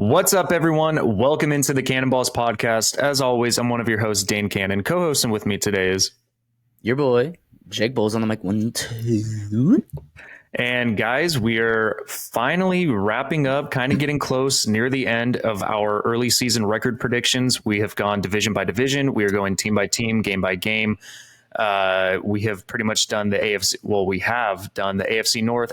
What's up, everyone? Welcome into the Cannonballs podcast. As always, I'm one of your hosts, Dane Cannon. Co-hosting with me today is your boy, Jake Bowles on the mic. 1, 2. And guys, we are finally wrapping up, kind of getting close near the end of our early season record predictions. We have gone division by division. We are going team by team, game by game. We have pretty much done the AFC. Well, we have done the AFC North,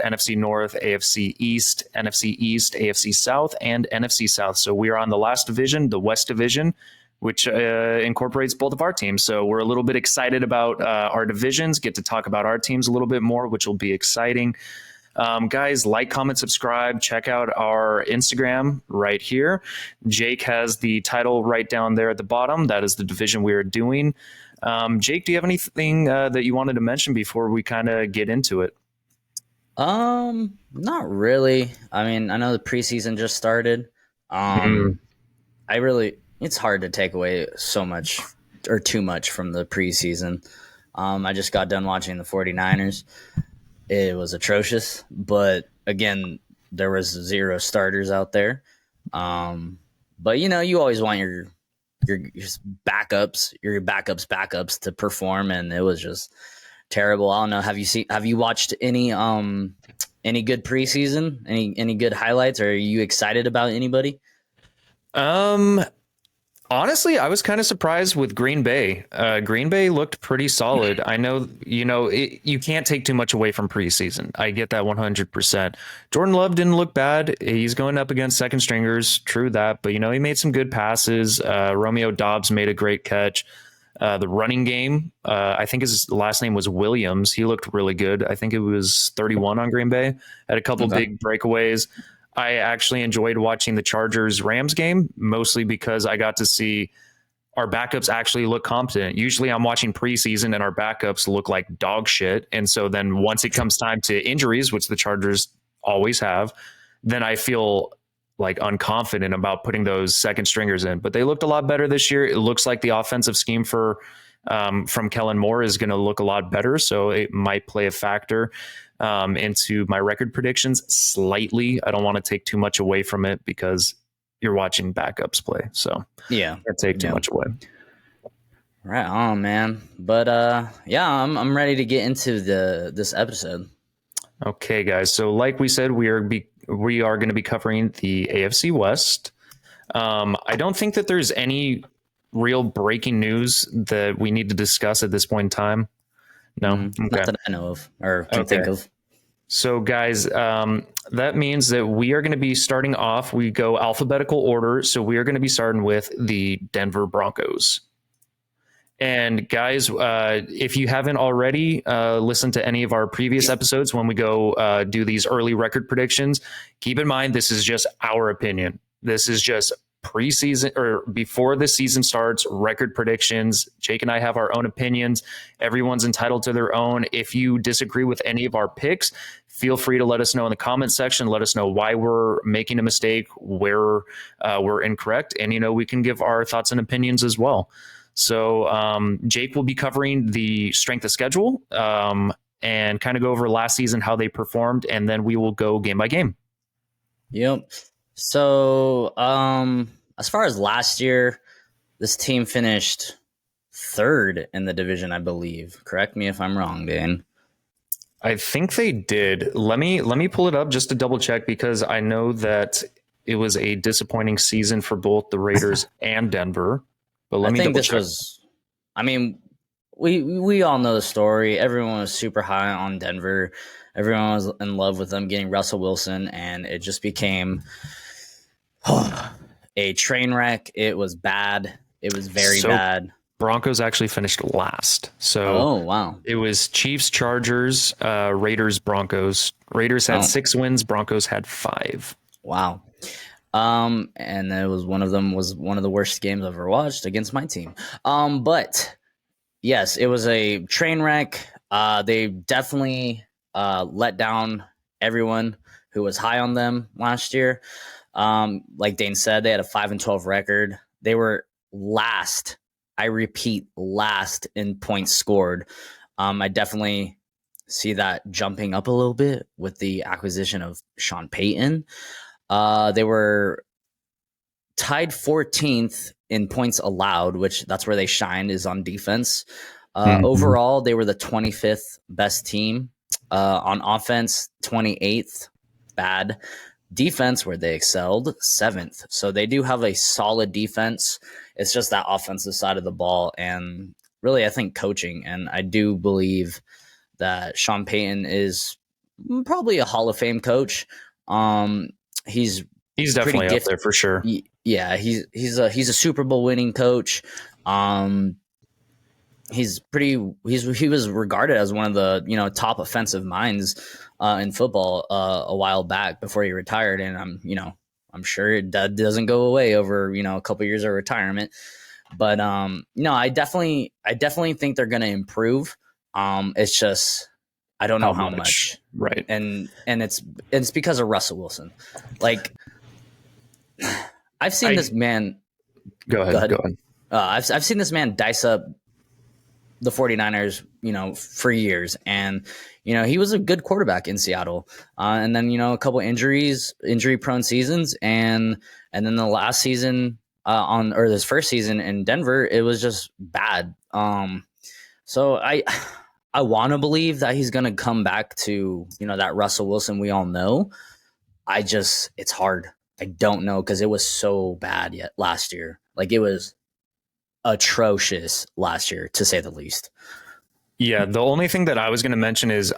AFC East, AFC South, and NFC South. So we are on the last division, the West Division, which incorporates both of our teams. So we're a little bit excited about our divisions, get to talk about our teams a little bit more, which will be exciting. Guys, like, comment, subscribe, check out our Instagram right here. Jake has the title right down there at the bottom. That is the division we are doing. Jake, do you have anything that you wanted to mention before we kind of get into it? Not really. I mean, I know the preseason just started. It's hard to take away so much or too much from the preseason. I just got done watching the 49ers. It was atrocious, but again, there was 0 starters out there. But you always want your backups to perform, and it was just terrible. I don't know. Have you watched any good preseason? Any good highlights? Or are you excited about anybody? Honestly, I was kind of surprised with Green Bay. Green Bay looked pretty solid. I know, you can't take too much away from preseason. I get that 100%. Jordan Love didn't look bad. He's going up against second stringers. True that. But, he made some good passes. Romeo Doubs made a great catch. The running game, I think his last name was Williams. He looked really good. I think it was 31 on Green Bay. Had a couple big breakaways. I actually enjoyed watching the Chargers-Rams game, mostly because I got to see our backups actually look competent. Usually I'm watching preseason and our backups look like dog shit. And so then once it comes time to injuries, which the Chargers always have, then I feel like unconfident about putting those second stringers in. But they looked a lot better this year. It looks like the offensive scheme from Kellen Moore is going to look a lot better. So it might play a factor into my record predictions slightly. I don't want to take too much away from it because you're watching backups play. So yeah, can't take too much away. Right on, man. But I'm ready to get into this episode. Okay, guys. So like we said, we are going to be covering the AFC West. I don't think that there's any real breaking news that we need to discuss at this point in time. No, okay. Not that I know of or can think of. So, guys, that means that we are going to be starting off. We go alphabetical order. So we are going to be starting with the Denver Broncos. And guys, if you haven't already listened to any of our previous episodes when we go do these early record predictions, keep in mind this is just our opinion. This is just preseason or before the season starts, record predictions. Jake and I have our own opinions. Everyone's entitled to their own. If you disagree with any of our picks, feel free to let us know in the comment section. Let us know why we're making a mistake, where we're incorrect, and we can give our thoughts and opinions as well. So Jake will be covering the strength of schedule and kind of go over last season, how they performed, and then we will go game by game. Yep. So as far as last year, this team finished 3rd in the division, I believe. Correct me if I'm wrong, Dan. I think they did. Let me pull it up just to double check, because I know that it was a disappointing season for both the Raiders and Denver. But let me double check. I mean, we all know the story. Everyone was super high on Denver. Everyone was in love with them getting Russell Wilson, and it just became a train wreck. It was bad. It was very bad. Broncos actually finished last. So wow. It was Chiefs, Chargers, Raiders, Broncos. Raiders had 6 wins. Broncos had 5. Wow. And it was one of the worst games I've ever watched against my team. But yes, it was a train wreck. They definitely let down everyone who was high on them last year. Like Dane said, they had a 5-12 record. They were last. I repeat, last in points scored. I definitely see that jumping up a little bit with the acquisition of Sean Payton. They were tied 14th in points allowed, which that's where they shine, is on defense. Mhm. Overall, they were the 25th best team. On offense, 28th, bad. Defense, where they excelled, 7th. So they do have a solid defense. It's just that offensive side of the ball, and really, I think coaching. And I do believe that Sean Payton is probably a Hall of Fame coach. Um, he's He's pretty definitely up gifted. there for sure. Yeah, he's a Super Bowl winning coach. Um, he was regarded as one of the top offensive minds in football a while back before he retired, and I'm sure that doesn't go away over a couple years of retirement. But no, I definitely think they're going to improve. It's just I don't know How how much? much, Right. and it's because of Russell Wilson. Like I've seen I this man. Go Go ahead. ahead. Go ahead. I've seen this man dice up the 49ers, for years. And, he was a good quarterback in Seattle. And then, a couple injury prone seasons. And then the last season or this first season in Denver, it was just bad. So I want to believe that he's going to come back to, that Russell Wilson we all know. It's hard. I don't know, because it was so bad yet last year. Like, it was atrocious last year, to say the least. Yeah, the only thing that I was going to mention is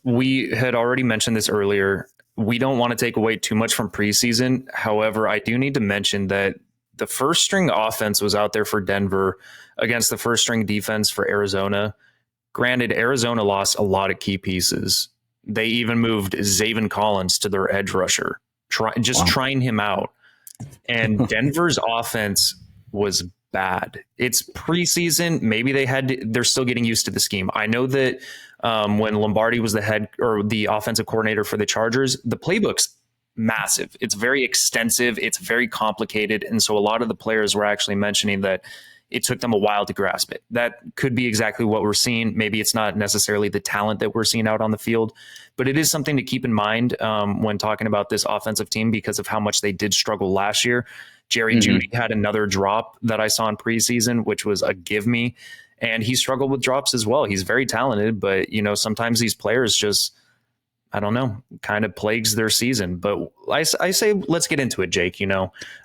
we had already mentioned this earlier. We don't want to take away too much from preseason. However, I do need to mention that the first string offense was out there for Denver against the first string defense for Arizona. Granted, Arizona lost a lot of key pieces. They even moved Zaven Collins to their edge rusher, trying him out. And Denver's offense was bad. It's preseason. Maybe they're still getting used to the scheme. I know that when Lombardi was the head or the offensive coordinator for the Chargers, the playbook's massive. It's very extensive. It's very complicated. And so a lot of the players were actually mentioning that it took them a while to grasp it. That could be exactly what we're seeing. Maybe it's not necessarily the talent that we're seeing out on the field, but it is something to keep in mind when talking about this offensive team because of how much they did struggle last year. Jerry Jeudy had another drop that I saw in preseason, which was a give me, and he struggled with drops as well. He's very talented, but sometimes these players just, I don't know, kind of plagues their season. But I say let's get into it, Jake.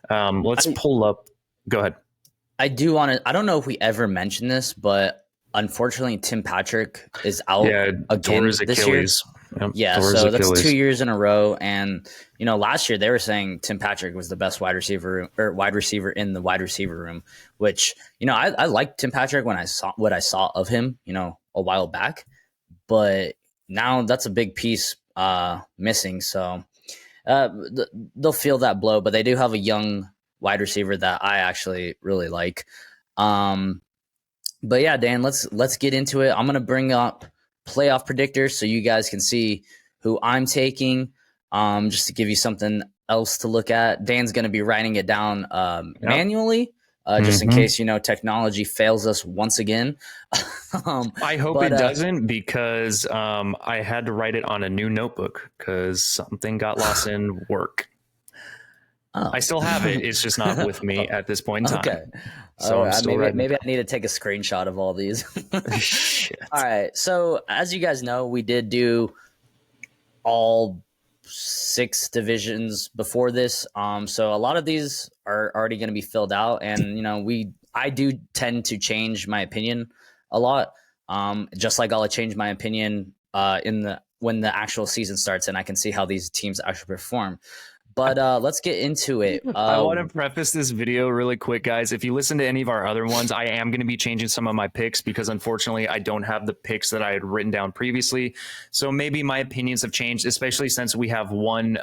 Let's pull up. Go ahead. I do want to. I don't know if we ever mentioned this, but unfortunately, Tim Patrick is out again tore his this year. Achilles. Yep, Yeah, so that's 2 years in a row. And last year they were saying Tim Patrick was the best wide receiver in the wide receiver room. Which I liked Tim Patrick when I saw what I saw of him, a while back. But now that's a big piece missing. So they'll feel that blow. But they do have a young wide receiver that I actually really like. But yeah, Dan, let's get into it. I'm gonna bring up playoff predictors so you guys can see who I'm taking. Just to give you something else to look at. Dan's gonna be writing it down manually, just in case technology fails us once again. I hope it doesn't, because I had to write it on a new notebook because something got lost in work. Oh. I still have it. It's just not with me at this point in time. Okay. So maybe I need to take a screenshot of all these. All right. So as you guys know, we did do all 6 divisions before this. So a lot of these are already going to be filled out, and I do tend to change my opinion a lot. Just like I'll change my opinion when the actual season starts, and I can see how these teams actually perform. But let's get into it. I want to preface this video really quick, guys. If you listen to any of our other ones, I am going to be changing some of my picks because unfortunately I don't have the picks that I had written down previously. So maybe my opinions have changed, especially since we have one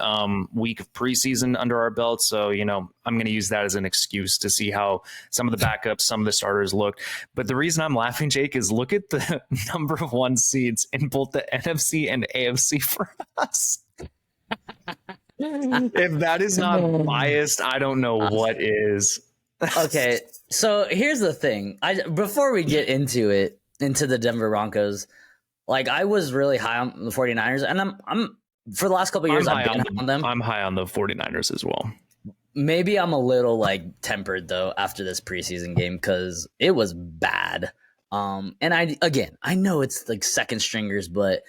week of preseason under our belt. So, I'm going to use that as an excuse to see how some of the backups, some of the starters look. But the reason I'm laughing, Jake, is look at the number of 1 seeds in both the NFC and AFC for us. If that is not biased, I don't know what is. Okay, so here's the thing. Before we get into the Denver Broncos, like I was really high on the 49ers, and I'm for the last couple of years I've been on them. I'm high on the 49ers as well. maybe I'm a little like tempered though after this preseason game because it was bad. And I know it's like second stringers, but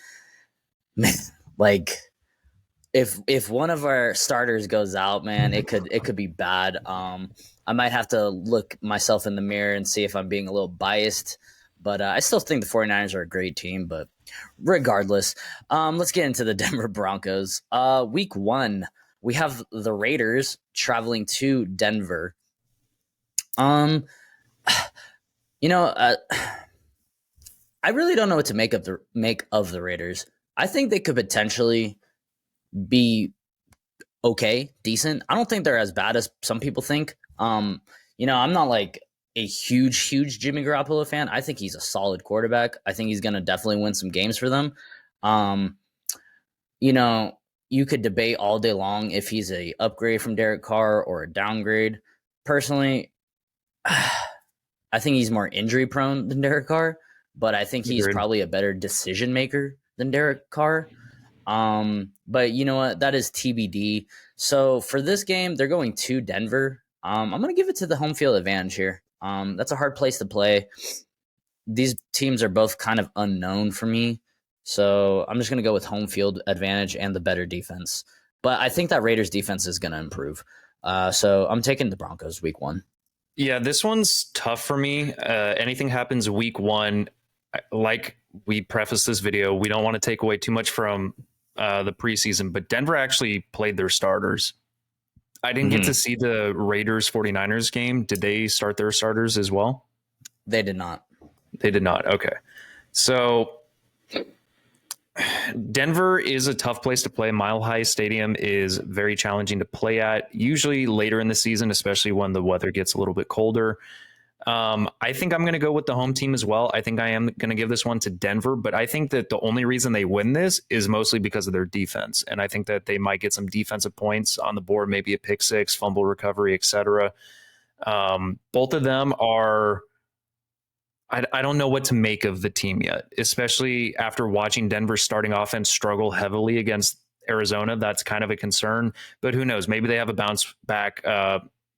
man, like if one of our starters goes out, man, it could be bad. I might have to look myself in the mirror and see if I'm being a little biased, but I still think the 49ers are a great team. But regardless, let's get into the Denver Broncos. Week 1, we have the Raiders traveling to Denver. Um, you know, I really don't know what to make of the Raiders. I think they could potentially be okay, decent. I don't think they're as bad as some people think. I'm not like a huge Jimmy Garoppolo fan. I think he's a solid quarterback. I think he's gonna definitely win some games for them. Um, you know, you could debate all day long if he's a upgrade from Derek Carr or a downgrade. Personally, I think he's more injury prone than Derek Carr, but I think he's Agreed. probably a better decision maker than Derek Carr. But you know what? That is TBD. So for this game, they're going to Denver. I'm gonna give it to the home field advantage here. That's a hard place to play. These teams are both kind of unknown for me, so I'm just gonna go with home field advantage and the better defense. But I think that Raiders defense is gonna improve. So I'm taking the Broncos week 1. Yeah, this one's tough for me. Anything happens week 1, like we preface this video, we don't want to take away too much from the preseason, but Denver actually played their starters. I didn't get to Mm-hmm. see the Raiders 49ers game. Did they start their starters as well? They did not. They did not. Okay. So Denver is a tough place to play. Mile High Stadium is very challenging to play at, usually later in the season, especially when the weather gets a little bit colder. I think I'm going to go with the home team as well. I think I am going to give this one to Denver, but I think that the only reason they win this is mostly because of their defense. And I think that they might get some defensive points on the board, maybe a pick six, fumble recovery, etc. Both of them are. I don't know what to make of the team yet, especially after watching Denver's starting offense struggle heavily against Arizona. That's kind of a concern, but who knows? Maybe they have a bounce back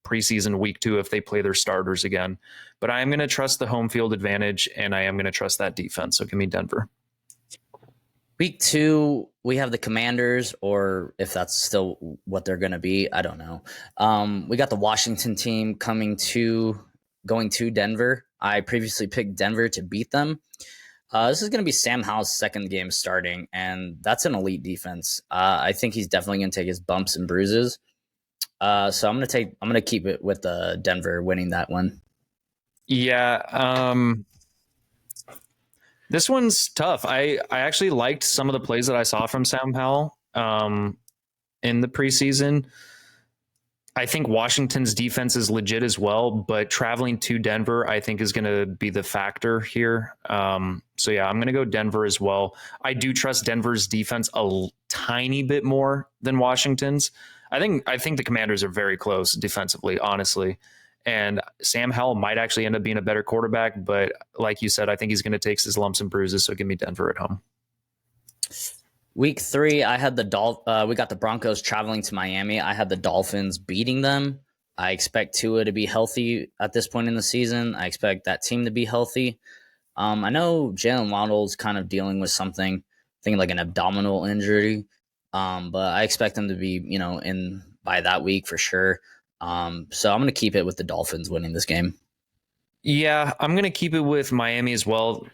preseason week 2 if they play their starters again. But I am going to trust the home field advantage, and I am going to trust that defense. So give me Denver. Week 2, we have the Commanders, or if that's still what they're going to be, I don't know. We got the Washington team going to Denver. I previously picked Denver to beat them. This is going to be Sam Howell's second game starting, and that's an elite defense. I think he's definitely going to take his bumps and bruises. So I'm going to keep it with Denver winning that one. Yeah. This one's tough. I actually liked some of the plays that I saw from Sam Howell in the preseason. I think Washington's defense is legit as well, but traveling to Denver, I think, is going to be the factor here. So yeah, I'm going to go Denver as well. I do trust Denver's defense tiny bit more than Washington's. I think the Commanders are very close defensively, honestly. And Sam Howell might actually end up being a better quarterback, but like you said, I think he's going to take his lumps and bruises. So give me Denver at home. Week 3, I had we got the Broncos traveling to Miami. I had the Dolphins beating them. I expect Tua to be healthy at this point in the season. I expect that team to be healthy. I know Jalen Waddle's kind of dealing with something, I think like an abdominal injury. But I expect them to be, in by that week for sure. So I'm going to keep it with the Dolphins winning this game. Yeah, I'm going to keep it with Miami as well.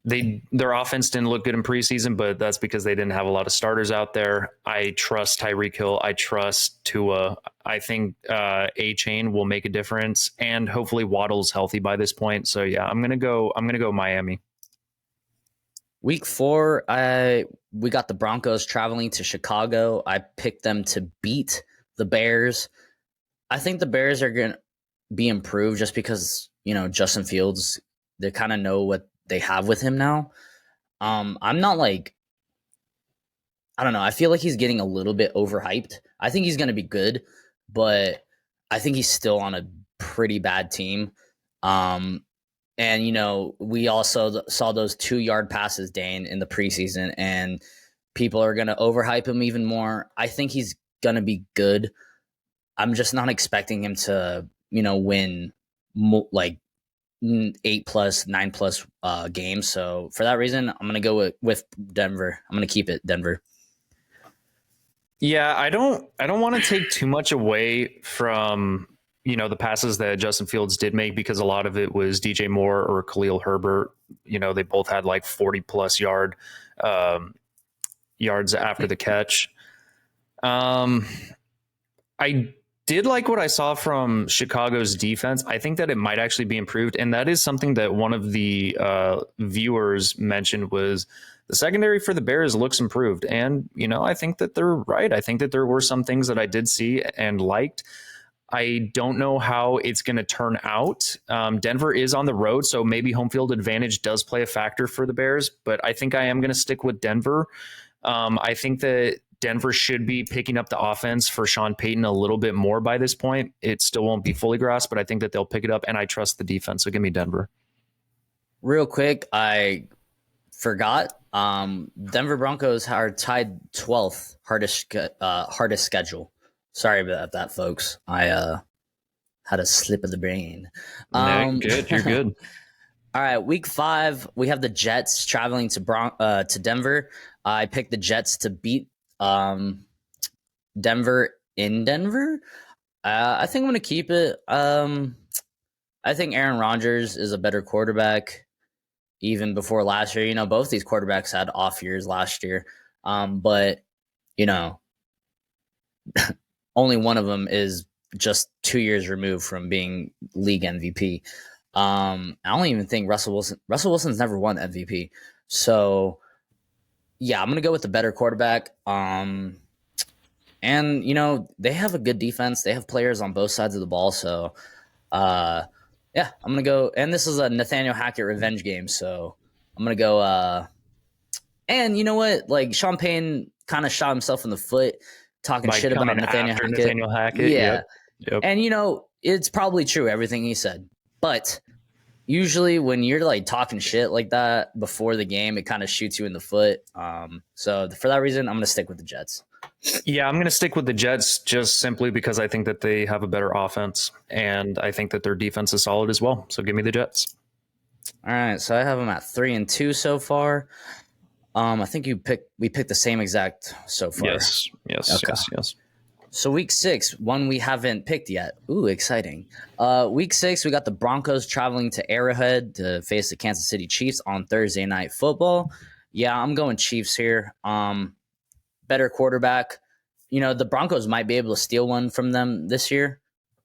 Their offense didn't look good in preseason, but that's because they didn't have a lot of starters out there. I trust Tyreek Hill. I trust Tua. I think A-Chain will make a difference, and hopefully Waddle's healthy by this point. So yeah, I'm gonna go Miami. Week 4, we got the Broncos traveling to Chicago. I picked them to beat the Bears. I think the Bears are going to be improved just because, Justin Fields, they kind of know what they have with him now. I'm not like, I don't know. I feel like he's getting a little bit overhyped. I think he's going to be good, but I think he's still on a pretty bad team. And, we also saw those 2-yard passes, Dane, in the preseason, and people are going to overhype him even more. I think he's going to be good, I'm just not expecting him to, win like 8+, 9+ games. So for that reason, I'm gonna go with Denver. I'm gonna keep it Denver. Yeah, I don't want to take too much away from the passes that Justin Fields did make because a lot of it was DJ Moore or Khalil Herbert. They both had like 40 plus um, yards after the catch. Um, I did like what I saw from Chicago's defense. I think that it might actually be improved, and that is something that one of the viewers mentioned was the secondary for the Bears looks improved. And I think that they're right. I think that there were some things that I did see and liked. I don't know how it's going to turn out. Denver is on the road, so maybe home field advantage does play a factor for the Bears, but I think I am going to stick with Denver. I think that Denver should be picking up the offense for Sean Payton a little bit more by this point. It still won't be fully grasped, but I think that they'll pick it up, and I trust the defense. So give me Denver. Real quick, I forgot. Denver Broncos are tied 12th hardest schedule. Sorry about that, folks. I had a slip of the brain. No, good. You're good. All right, week 5, we have the Jets traveling to Denver. I picked the Jets to beat Denver in Denver. I think I'm going to keep it. I think Aaron Rodgers is a better quarterback even before last year. Both these quarterbacks had off years last year. But, only one of them is just 2 years removed from being league MVP. I don't even think Russell Wilson's never won MVP. So, yeah, I'm going to go with the better quarterback. And, they have a good defense. They have players on both sides of the ball. So, yeah, I'm going to go. And this is a Nathaniel Hackett revenge game. So I'm going to go. And you know what? Like, Sean Payne kind of shot himself in the foot talking By shit about coming Nathaniel after Hackett. Nathaniel Hackett. Yeah. Yep. And, it's probably true, everything he said. But usually when you're like talking shit like that before the game, it kind of shoots you in the foot. So for that reason, I'm going to stick with the Jets. Yeah, I'm going to stick with the Jets just simply because I think that they have a better offense and I think that their defense is solid as well. So give me the Jets. All right, so I have them at 3-2 so far. I think we picked the same exact so far. Yes. Okay. Yes. So week 6, one we haven't picked yet. Ooh, exciting. Week 6, we got the Broncos traveling to Arrowhead to face the Kansas City Chiefs on Thursday Night Football. Yeah, I'm going Chiefs here. Better quarterback. The Broncos might be able to steal one from them this year,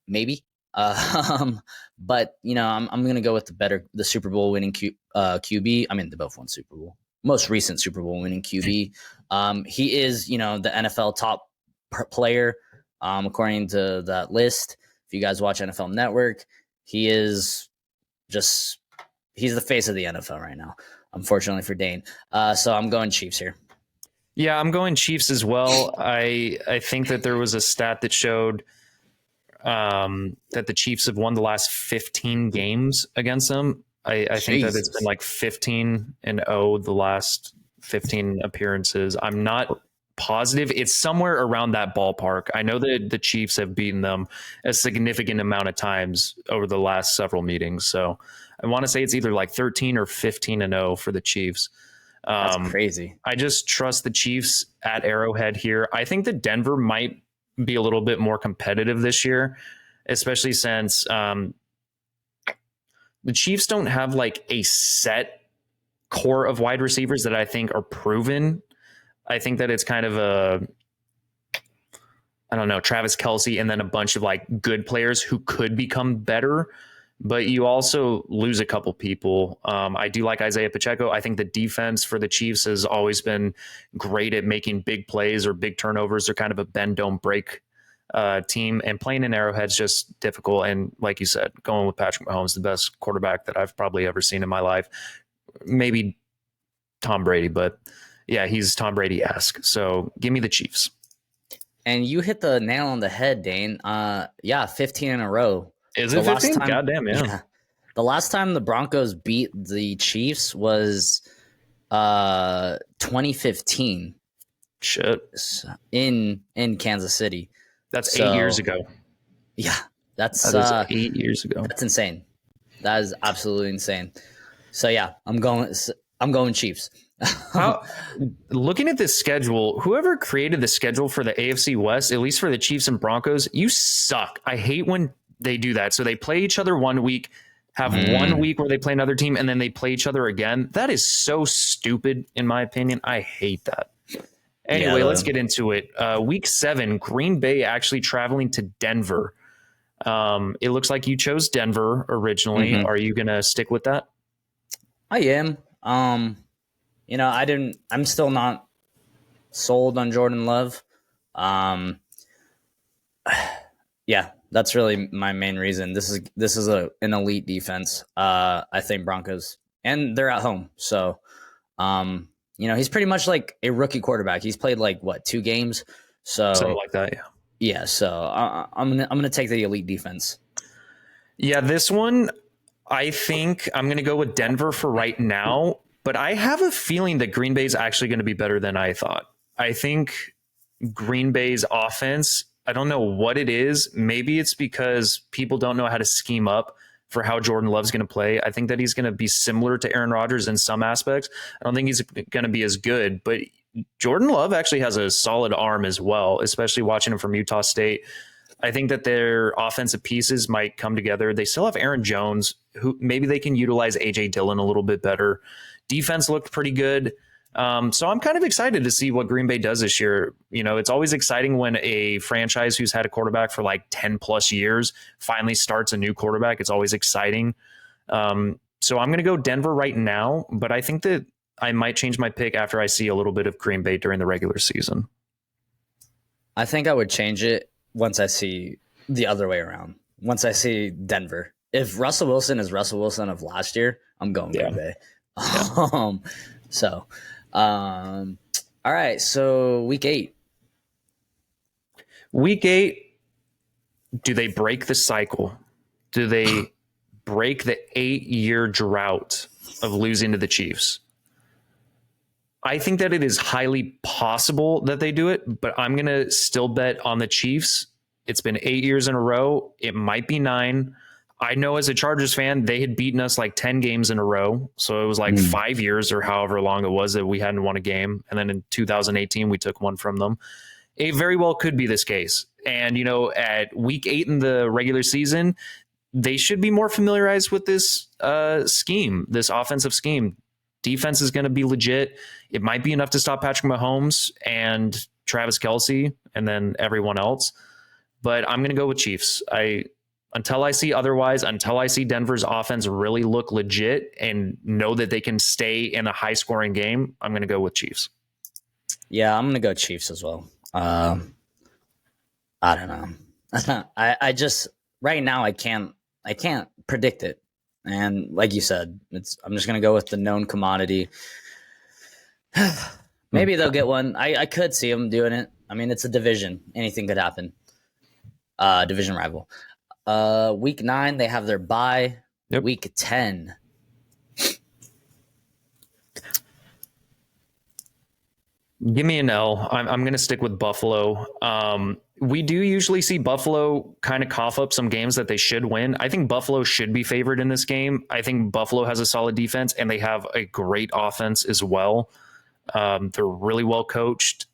maybe. But I'm gonna go with the Super Bowl winning QB. I mean, they both won Super Bowl. Most recent Super Bowl winning QB. He is the NFL top player, according to that list. If you guys watch NFL Network, he's the face of the NFL right now. Unfortunately for Dane. So I'm going Chiefs here. Yeah, I'm going Chiefs as well. I think that there was a stat that showed that the Chiefs have won the last 15 games against them. I think that it's been like 15-0 the last 15 appearances. I'm not positive. It's somewhere around that ballpark. I know that the Chiefs have beaten them a significant amount of times over the last several meetings. So I want to say it's either like 13 or 15-0 for the Chiefs. That's crazy. I just trust the Chiefs at Arrowhead here. I think that Denver might be a little bit more competitive this year, especially since the Chiefs don't have like a set core of wide receivers that I think are proven. I think that it's kind of Travis Kelce and then a bunch of like good players who could become better. But you also lose a couple people. I do like Isaiah Pacheco. I think the defense for the Chiefs has always been great at making big plays or big turnovers. They're kind of a bend, don't break team. And playing in Arrowhead's just difficult. And like you said, going with Patrick Mahomes, the best quarterback that I've probably ever seen in my life. Maybe Tom Brady, but yeah, he's Tom Brady-esque. So give me the Chiefs. And you hit the nail on the head, Dane. 15 in a row. Is it 15? Goddamn, yeah. The last time the Broncos beat the Chiefs was 2015. Shit. In Kansas City. That's 8 years ago. Yeah, that's That is 8 years ago. that's insane. That is absolutely insane. So yeah, I'm going Chiefs. How looking at this schedule, whoever created the schedule for the AFC West, at least for the Chiefs and Broncos, you suck. I hate when they do that. So they play each other one week, have one Mm, week where they play another team, and then they play each other again. That is so stupid, in my opinion. I hate that. yeah, Anyway, let's get into it. Week 7, Green Bay actually traveling to Denver. It looks like you chose Denver originally. mhm. Are you going to stick with that? I am. I didn't. I'm still not sold on Jordan Love. Um, yeah, that's really my main reason. This is an elite defense. I think Broncos, and they're at home, so he's pretty much like a rookie quarterback. He's played like what 2 games, Something so like that, yeah. yeah. So I'm gonna take the elite defense. Yeah, this one, I think I'm going to go with Denver for right now, but I have a feeling that Green Bay is actually going to be better than I thought. I think Green Bay's offense, I don't know what it is. Maybe it's because people don't know how to scheme up for how Jordan Love's going to play. I think that he's going to be similar to Aaron Rodgers in some aspects. I don't think he's going to be as good, but Jordan Love actually has a solid arm as well, especially watching him from Utah State. I think that their offensive pieces might come together. They still have Aaron Jones, who maybe they can utilize AJ Dillon a little bit better. Defense looked pretty good. So I'm kind of excited to see what Green Bay does this year. You know, it's always exciting when a franchise who's had a quarterback for like 10 plus years finally starts a new quarterback. It's always exciting. So I'm going to go Denver right now, but I think that I might change my pick after I see a little bit of Green Bay during the regular season. I think I would change it once I see the other way around. Once I see Denver. If Russell Wilson is Russell Wilson of last year, I'm going Yeah. Green Bay. Yeah. So, all right. So week 8. Week 8, do they break the cycle? Do they break the 8-year drought of losing to the Chiefs? I think that it is highly possible that they do it, but I'm going to still bet on the Chiefs. It's been 8 years in a row. It might be 9. I know as a Chargers fan, they had beaten us like 10 games in a row. So it was like 5 years or however long it was that we hadn't won a game. And then in 2018, we took one from them. It very well could be this case. And, you know, at week 8 in the regular season, they should be more familiarized with this scheme, this offensive scheme. Defense is going to be legit. It might be enough to stop Patrick Mahomes and Travis Kelce and then everyone else. But I'm going to go with Chiefs. Until I see otherwise, until I see Denver's offense really look legit and know that they can stay in a high scoring game, I'm going to go with Chiefs. Yeah, I'm going to go Chiefs as well. I don't know. I just right now I can't predict it. And like you said, I'm just gonna go with the known commodity. Maybe they'll get one. I could see them doing it. I mean, it's a division. Anything could happen. Division rival. Week 9, they have their bye. Yep. Week 10. Give me an L. I'm going to stick with Buffalo. We do usually see Buffalo kind of cough up some games that they should win. I think Buffalo should be favored in this game. I think Buffalo has a solid defense and they have a great offense as well. They're really well coached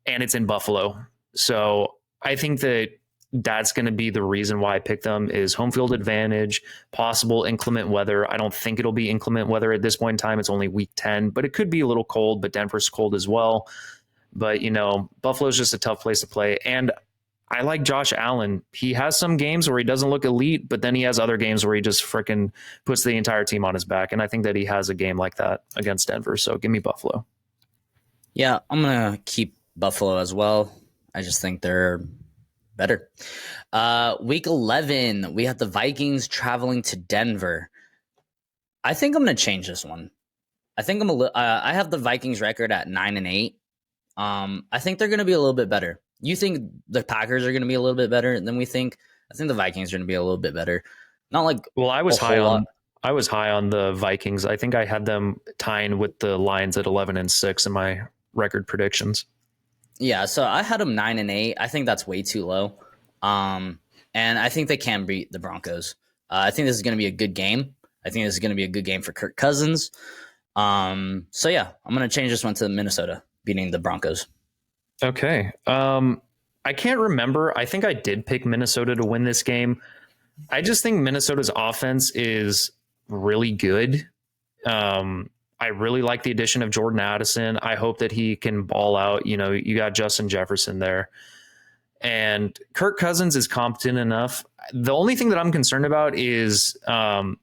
and it's in Buffalo. So I think that that's going to be the reason why I picked them is home field advantage, possible inclement weather. I don't think it'll be inclement weather at this point in time. It's only week 10, but it could be a little cold, but Denver's cold as well. But, you know, Buffalo's just a tough place to play. And I like Josh Allen. He has some games where he doesn't look elite, but then he has other games where he just freaking puts the entire team on his back. And I think that he has a game like that against Denver. So give me Buffalo. Yeah, I'm gonna keep Buffalo as well. I just think they're better. Week 11, we have the Vikings traveling to Denver. I think I'm gonna change this one. I think I have the Vikings record at 9-8. I think they're gonna be a little bit better. You think the Packers are gonna be a little bit better than we think? I think the Vikings are gonna be a little bit better. Not like well, I was high on the Vikings. I think I had them tying with the Lions at 11-6 in my record predictions. Yeah, so I had them 9-8. I think that's way too low. and I think they can beat the Broncos. I think this is going to be a good game. I think this is going to be a good game for Kirk Cousins. So yeah, I'm going to change this one to Minnesota beating the Broncos. Okay. I can't remember. I think I did pick Minnesota to win this game. I just think Minnesota's offense is really good. I really like the addition of Jordan Addison. I hope that he can ball out. You know, you got Justin Jefferson there. And Kirk Cousins is competent enough. The only thing that I'm concerned about is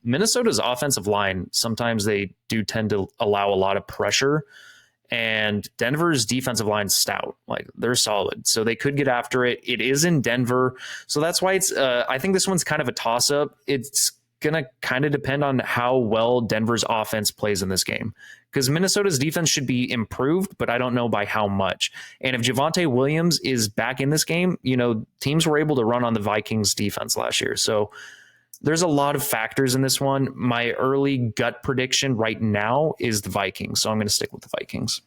Minnesota's offensive line. Sometimes they do tend to allow a lot of pressure, and Denver's defensive line is stout. Like, they're solid, so they could get after it. It is in Denver, so that's why it's. I think this one's kind of a toss up. It's gonna kind of depend on how well Denver's offense plays in this game, because Minnesota's defense should be improved, but I don't know by how much. And if Javonte Williams is back in this game, you know, teams were able to run on the Vikings defense last year. So there's a lot of factors in this one. My early gut prediction right now is the Vikings. So I'm going to stick with the Vikings.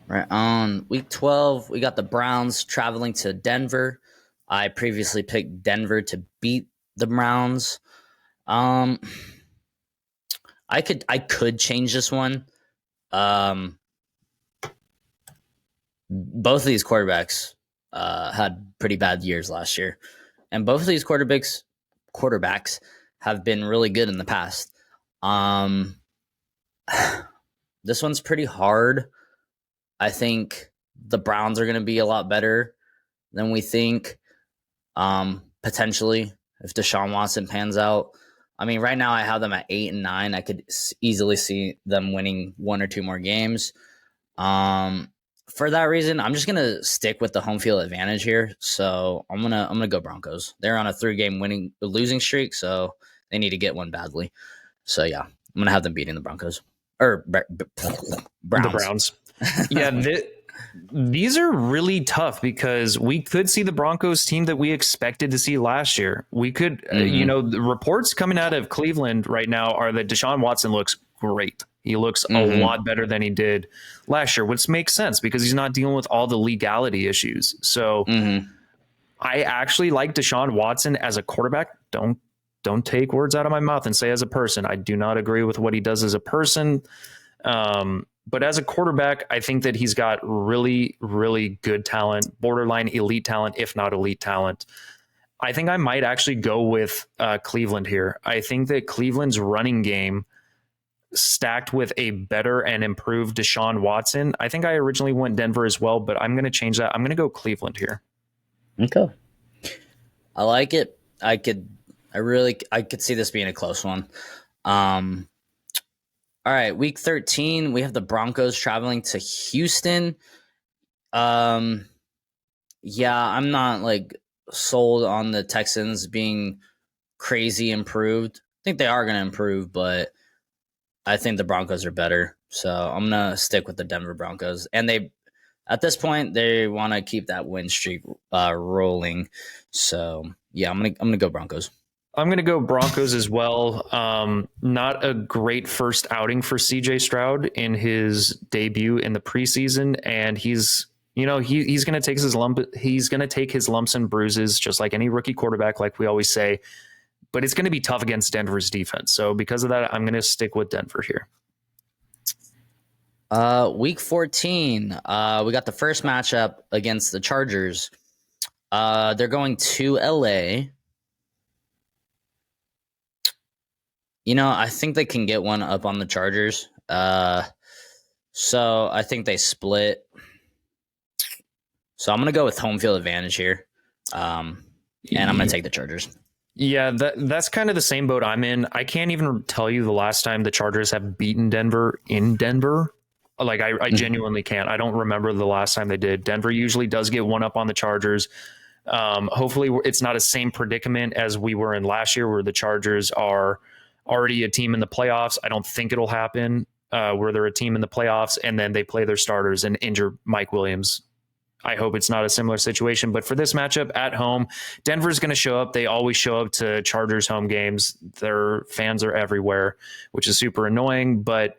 Right. On week 12, we got the Browns traveling to Denver. I previously picked Denver to beat the Browns. I could change this one. Both of these quarterbacks had pretty bad years last year, and both of these quarterbacks have been really good in the past. This one's pretty hard. I think the Browns are going to be a lot better than we think. Potentially, if Deshaun Watson pans out. I mean, right now I have them at 8-9. I could easily see them winning one or two more games. For that reason, I'm just gonna stick with the home field advantage here. So I'm gonna go Broncos. They're on a 3-game losing streak, so they need to get one badly. So yeah, I'm gonna have them beating the Broncos or Browns. The Browns. Yeah, these are really tough because we could see the Broncos team that we expected to see last year. We could, the reports coming out of Cleveland right now are that Deshaun Watson looks great. He looks a lot better than he did last year, which makes sense because he's not dealing with all the legality issues. So I actually like Deshaun Watson as a quarterback. Don't take words out of my mouth and say as a person. I do not agree with what he does as a person. But as a quarterback, I think that he's got really, really good talent, borderline elite talent, if not elite talent. I think I might actually go with Cleveland here. I think that Cleveland's running game stacked with a better and improved Deshaun Watson. I think I originally went Denver as well, but I'm going to change that. I'm going to go Cleveland here. Okay. I like it. I could see this being a close one. All right, week 13, we have the Broncos traveling to Houston. Yeah, I'm not like sold on the Texans being crazy improved. I think they are going to improve, but I think the Broncos are better. So I'm going to stick with the Denver Broncos. And at this point, they want to keep that win streak rolling. So yeah, I'm gonna go Broncos. I'm going to go Broncos as well. Not a great first outing for CJ Stroud in his debut in the preseason. And he's going to take his lumps and bruises, just like any rookie quarterback, like we always say, but it's going to be tough against Denver's defense. So because of that, I'm going to stick with Denver here. Week 14, we got the first matchup against the Chargers. They're going to LA. I think they can get one up on the Chargers. So I think they split. So I'm going to go with home field advantage here. And I'm going to take the Chargers. Yeah, that's kind of the same boat I'm in. I can't even tell you the last time the Chargers have beaten Denver in Denver. Like, I genuinely can't. I don't remember the last time they did. Denver usually does get one up on the Chargers. Hopefully it's not the same predicament as we were in last year where the Chargers are already a team in the playoffs. I don't think it'll happen where they're a team in the playoffs and then they play their starters and injure Mike Williams. I hope it's not a similar situation. But for this matchup at home, Denver's going to show up. They always show up to Chargers home games. Their fans are everywhere, which is super annoying. But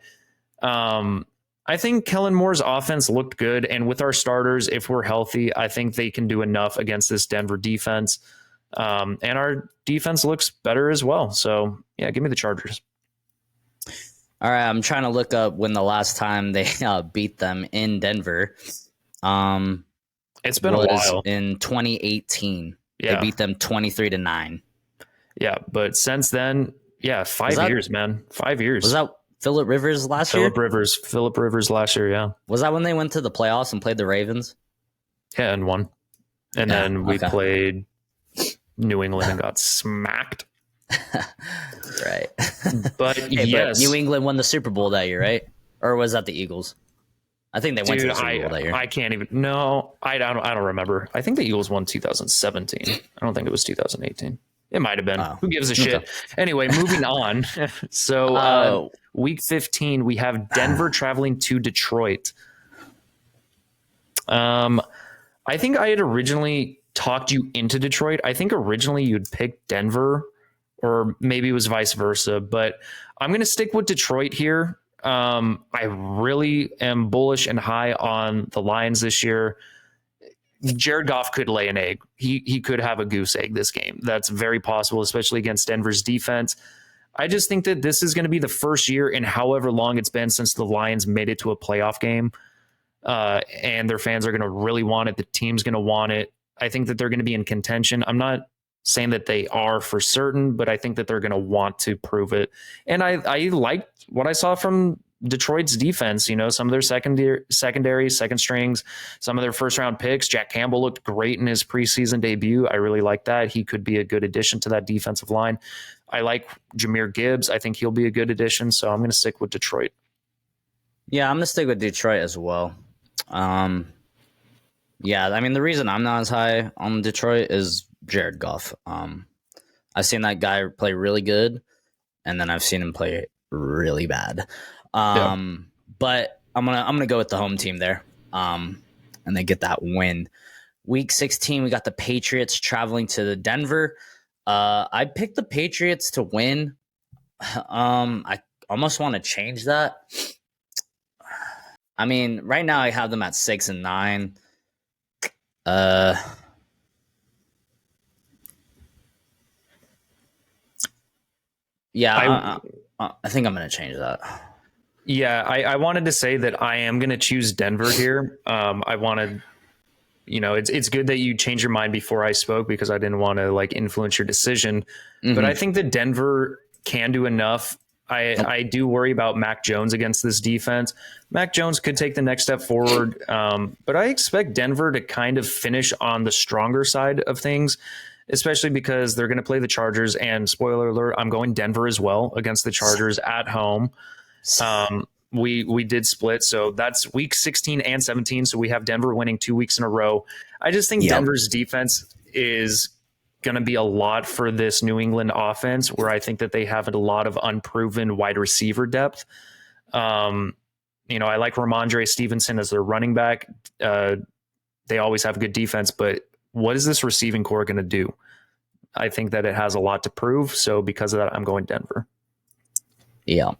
I think Kellen Moore's offense looked good. And with our starters, if we're healthy, I think they can do enough against this Denver defense. And our defense looks better as well. So yeah, give me the Chargers. All right, I'm trying to look up when the last time they beat them in Denver. It's been a Was while. in 2018. They Yeah. beat them 23-9. Yeah. But since then, yeah, 5 years, man. 5 years. Was that Phillip Rivers last year? Phillip Rivers last year, yeah. Was that when they went to the playoffs and played the Ravens? Yeah, and won. And Yeah, then we okay. played New England and got smacked. Right. But Hey, yes. but New England won the Super Bowl that year, right? Or was that the Eagles? I think they went to the Super Bowl that year. I can't even. No, I don't remember. I think the Eagles won 2017. I don't think it was 2018. It might have been. Oh, Who gives a shit? okay. Anyway, moving on. So week 15, we have Denver traveling to Detroit. I think I had originally talked you into Detroit. I think originally you'd pick Denver, or maybe it was vice versa. But I'm going to stick with Detroit here. I really am bullish and high on the Lions this year. Jared Goff could lay an egg. He could have a goose egg this game. That's very possible, especially against Denver's defense. I just think that this is going to be the first year in however long it's been since the Lions made it to a playoff game. And their fans are going to really want it. The team's going to want it. I think that they're going to be in contention. I'm not saying that they are for certain, but I think that they're going to want to prove it. And I liked what I saw from Detroit's defense. You know, some of their secondary, second strings, some of their first round picks. Jack Campbell looked great in his preseason debut. I really like that. He could be a good addition to that defensive line. I like Jahmyr Gibbs. I think he'll be a good addition. So I'm going to stick with Detroit. Yeah, I'm going to stick with Detroit as well. Yeah, I mean, the reason I'm not as high on Detroit is Jared Goff. I've seen that guy play really good, and then I've seen him play really bad. But I'm gonna go with the home team there. And they get that win. Week 16, we got the Patriots traveling to Denver. I picked the Patriots to win. I almost want to change that. I mean, right now I have them at 6-9. Yeah, I think I'm going to change that. Yeah, I wanted to say that I am going to choose Denver here. I wanted, it's good that you changed your mind before I spoke because I didn't want to like influence your decision. Mm-hmm. But I think that Denver can do enough. I do worry about Mac Jones against this defense. Mac Jones could take the next step forward, but I expect Denver to kind of finish on the stronger side of things, especially because they're going to play the Chargers. And spoiler alert, I'm going Denver as well against the Chargers at home. We did split, so that's week 16 and 17. So we have Denver winning 2 weeks in a row. I just think Denver's defense is going to be a lot for this New England offense, where I think that they have a lot of unproven wide receiver depth. I like Ramondre Stevenson as their running back. They always have good defense, but what is this receiving core going to do? I think that it has a lot to prove. So because of that, I'm going Denver. Yeah.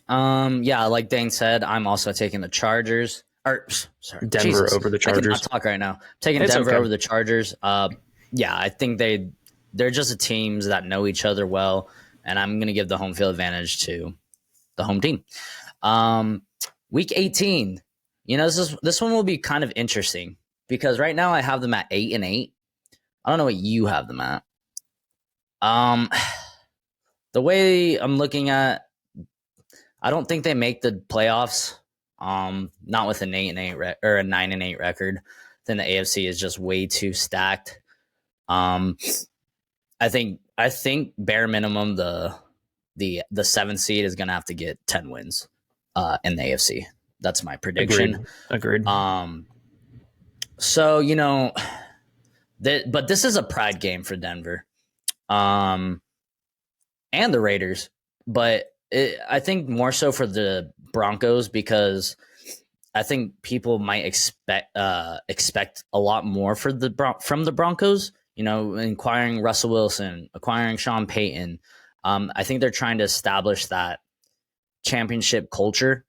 Like Dane said, I'm also taking the Chargers. Denver over the Chargers. I cannot talk right now. I'm taking Denver over the Chargers. I think they're just teams that know each other well, and I'm going to give the home field advantage to the home team. Week 18, this one will be kind of interesting because right now I have them at 8-8. I don't know what you have them at. The way I'm looking at, I don't think they make the playoffs. Not with an 8-8 or a 9-8 record. Then the AFC is just way too stacked. I think bare minimum the 7th seed is gonna have to get 10 wins in the AFC. That's my prediction. Agreed. So but this is a pride game for Denver, and the Raiders, but I think more so for the Broncos because I think people might expect a lot more from the Broncos. Acquiring Russell Wilson, acquiring Sean Payton. I think they're trying to establish that championship culture,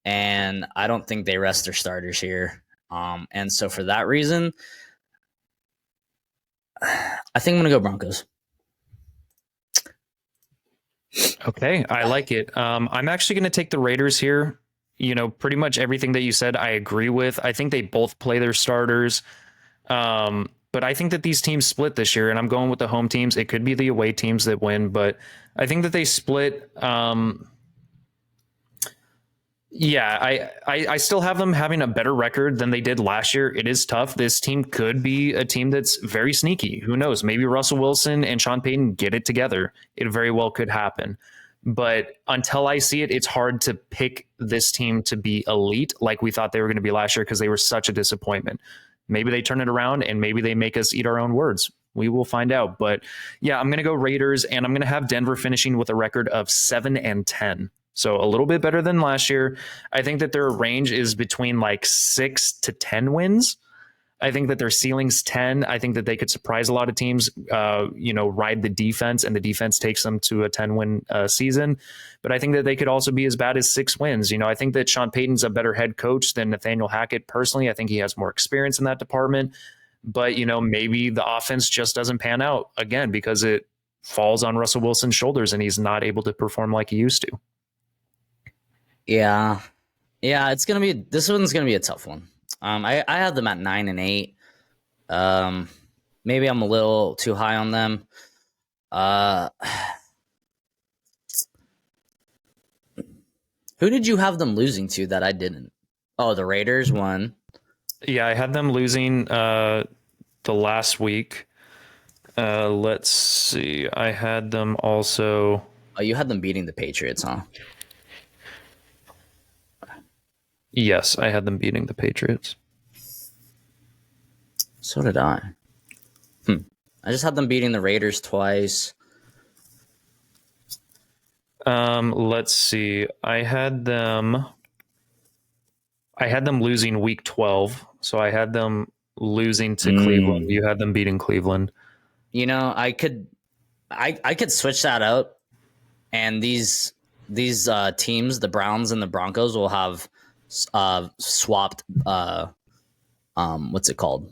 and I don't think they rest their starters here. And so for that reason, I think I'm gonna go Broncos. Okay, I like it. I'm actually going to take the Raiders here. Pretty much everything that you said, I agree with. I think they both play their starters. But I think that these teams split this year, and I'm going with the home teams. It could be the away teams that win, but I think that they split. Yeah, I still have them having a better record than they did last year. It is tough. This team could be a team that's very sneaky. Who knows? Maybe Russell Wilson and Sean Payton get it together. It very well could happen. But until I see it, it's hard to pick this team to be elite like we thought they were going to be last year because they were such a disappointment. Maybe they turn it around and maybe they make us eat our own words. We will find out. But yeah, I'm going to go Raiders, and I'm going to have Denver finishing with a record of 7-10. So a little bit better than last year. I think that their range is between like 6 to 10 wins. I think that their ceiling's 10. I think that they could surprise a lot of teams, ride the defense, and the defense takes them to a 10-win season. But I think that they could also be as bad as 6 wins. I think that Sean Payton's a better head coach than Nathaniel Hackett. Personally, I think he has more experience in that department. But, maybe the offense just doesn't pan out again because it falls on Russell Wilson's shoulders and he's not able to perform like he used to. Yeah, this one's gonna be a tough one. I have them at 9-8. Maybe I'm a little too high on them. Who did you have them losing to that I didn't? Oh, the Raiders won. Yeah, I had them losing the last week. Let's see. I had them also. Oh, you had them beating the Patriots, huh? Yes, I had them beating the Patriots. So did I. I just had them beating the Raiders twice. Let's see. I had them losing week 12. So I had them losing to Cleveland. You had them beating Cleveland. I could switch that out, and these teams, the Browns and the Broncos, will have swapped what's it called?